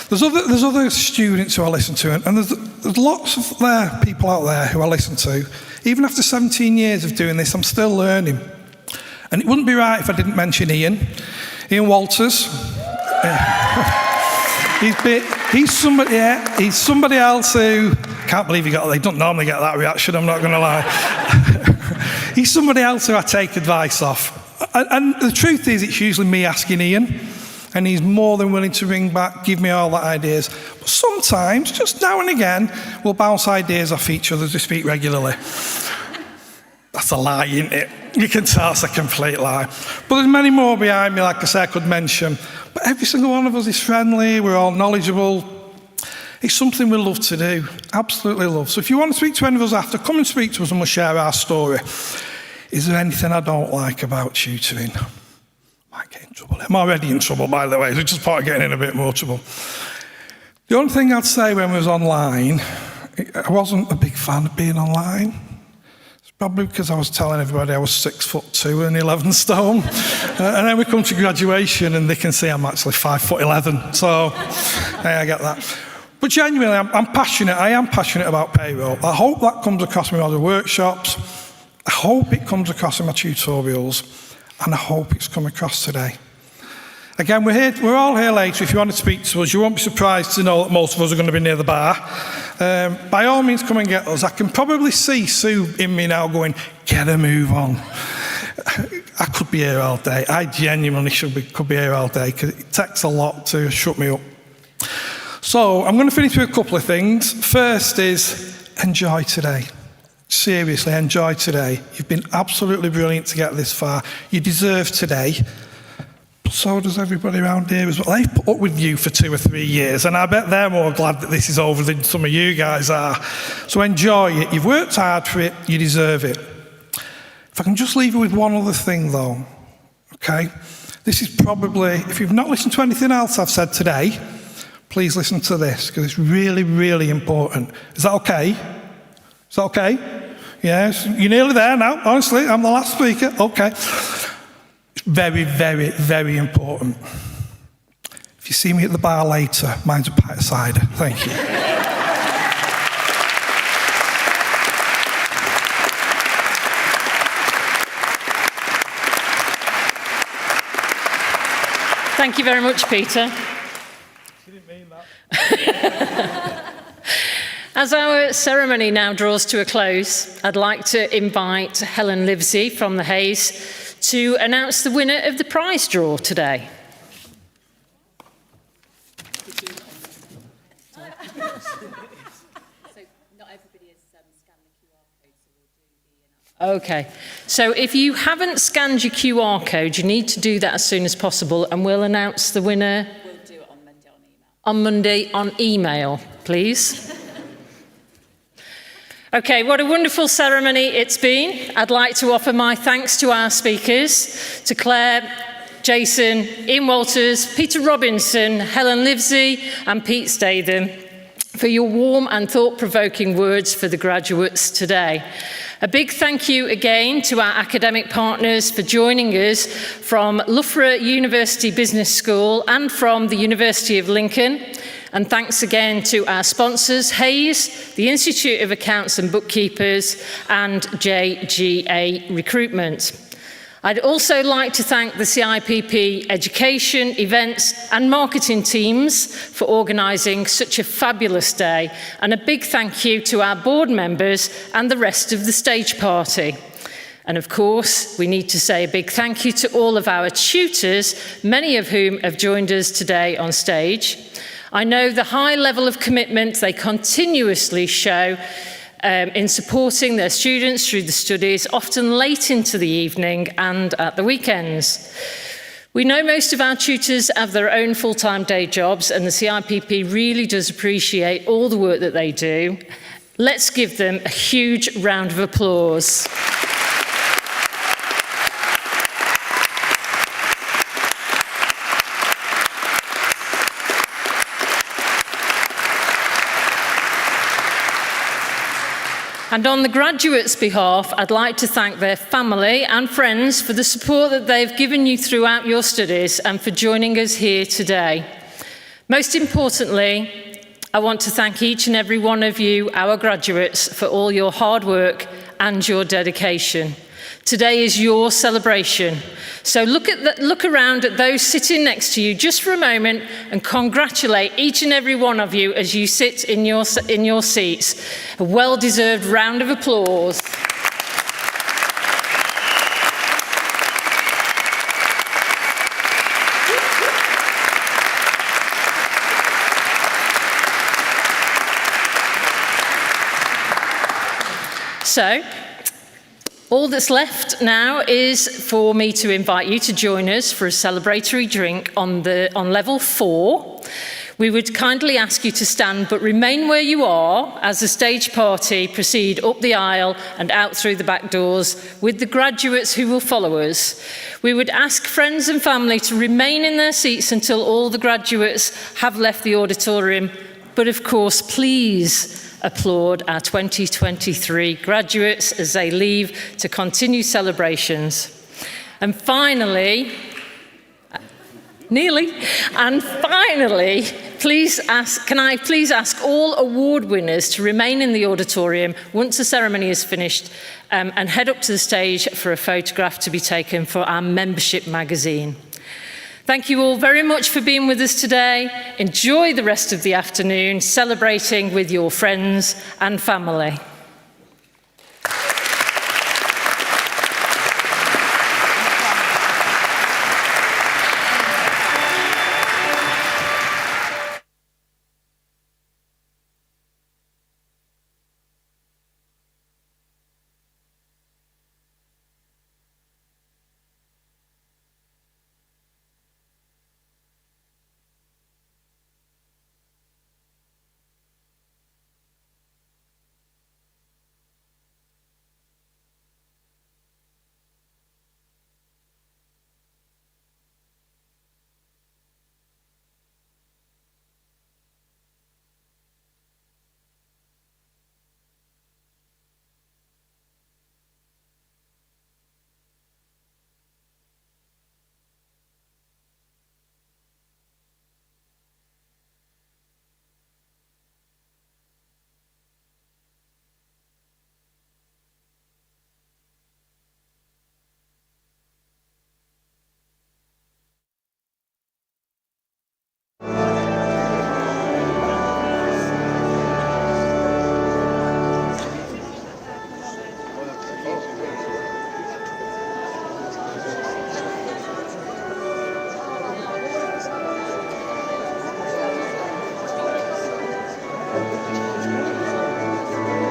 There's other students who I listen to, and there's lots of people out there who I listen to. Even after 17 years of doing this, I'm still learning. And it wouldn't be right if I didn't mention Ian Walters. He's somebody else who, can't believe they don't normally get that reaction, I'm not going to lie. He's somebody else who I take advice off. And the truth is, it's usually me asking Ian, and he's more than willing to ring back, give me all the ideas. But sometimes, just now and again, we'll bounce ideas off each other as we speak regularly. That's a lie, isn't it? You can tell it's a complete lie. But there's many more behind me, like I said, I could mention. But every single one of us is friendly, we're all knowledgeable. It's something we love to do, absolutely love. So if you want to speak to any of us after, come and speak to us and we'll share our story. Is there anything I don't like about tutoring? I might get in trouble. I'm already in trouble, by the way, so just part of getting in a bit more trouble. The only thing I'd say when we was online, I wasn't a big fan of being online. It's probably because I was telling everybody I was 6'2" and 11 stone. And then we come to graduation and they can see I'm actually 5'11". So, hey, I get that. But genuinely, I'm passionate. I am passionate about payroll. I hope that comes across in my other workshops. I hope it comes across in my tutorials, and I hope it's come across today. Again, we're all here later. If you want to speak to us, you won't be surprised to know that most of us are going to be near the bar. By all means, come and get us. I can probably see Sue in me now going, get a move on. I could be here all day. I genuinely could be here all day, because it takes a lot to shut me up. So I'm going to finish with a couple of things. First is enjoy today. Seriously, enjoy today. You've been absolutely brilliant to get this far. You deserve today. But so does everybody around here as well. They've put up with you for 2 or 3 years, and I bet they're more glad that this is over than some of you guys are. So enjoy it. You've worked hard for it. You deserve it. If I can just leave you with one other thing, though, okay? This is probably, if you've not listened to anything else I've said today, please listen to this, because it's really, really important. Is that okay? Is that okay? Yes, you're nearly there now, honestly. I'm the last speaker. Okay. It's very, very, very important. If you see me at the bar later, mine's a pint of cider. Thank you. Thank you very much, Peter. She didn't mean that. As our ceremony now draws to a close, I'd like to invite Helen Livesey from the Hayes to announce the winner of the prize draw today. Okay, so if you haven't scanned your QR code, you need to do that as soon as possible, and we'll announce the winner. We'll do it on Monday on email. On Monday on email, please. Okay, what a wonderful ceremony it's been. I'd like to offer my thanks to our speakers, to Claire, Jason, Ian Walters, Peter Robinson, Helen Livesey and Pete Statham for your warm and thought-provoking words for the graduates today. A big thank you again to our academic partners for joining us from Loughborough University Business School and from the University of Lincoln. And thanks again to our sponsors, Hayes, the Institute of Accounts and Bookkeepers, and JGA Recruitment. I'd also like to thank the CIPP education, events and marketing teams for organising such a fabulous day, and a big thank you to our board members and the rest of the stage party. And of course, we need to say a big thank you to all of our tutors, many of whom have joined us today on stage. I know the high level of commitment they continuously show in supporting their students through the studies, often late into the evening and at the weekends. We know most of our tutors have their own full-time day jobs, and the CIPP really does appreciate all the work that they do. Let's give them a huge round of applause. And on the graduates' behalf, I'd like to thank their family and friends for the support that they've given you throughout your studies and for joining us here today. Most importantly, I want to thank each and every one of you, our graduates, for all your hard work and your dedication. Today is your celebration. So look around at those sitting next to you just for a moment and congratulate each and every one of you as you sit in your seats. A well-deserved round of applause. So, all that's left now is for me to invite you to join us for a celebratory drink on level 4. We would kindly ask you to stand but remain where you are as the stage party proceed up the aisle and out through the back doors with the graduates who will follow us. We would ask friends and family to remain in their seats until all the graduates have left the auditorium. But of course, please applaud our 2023 graduates as they leave to continue celebrations. And finally, can I please ask all award winners to remain in the auditorium once the ceremony is finished and head up to the stage for a photograph to be taken for our membership magazine. Thank you all very much for being with us today. Enjoy the rest of the afternoon celebrating with your friends and family.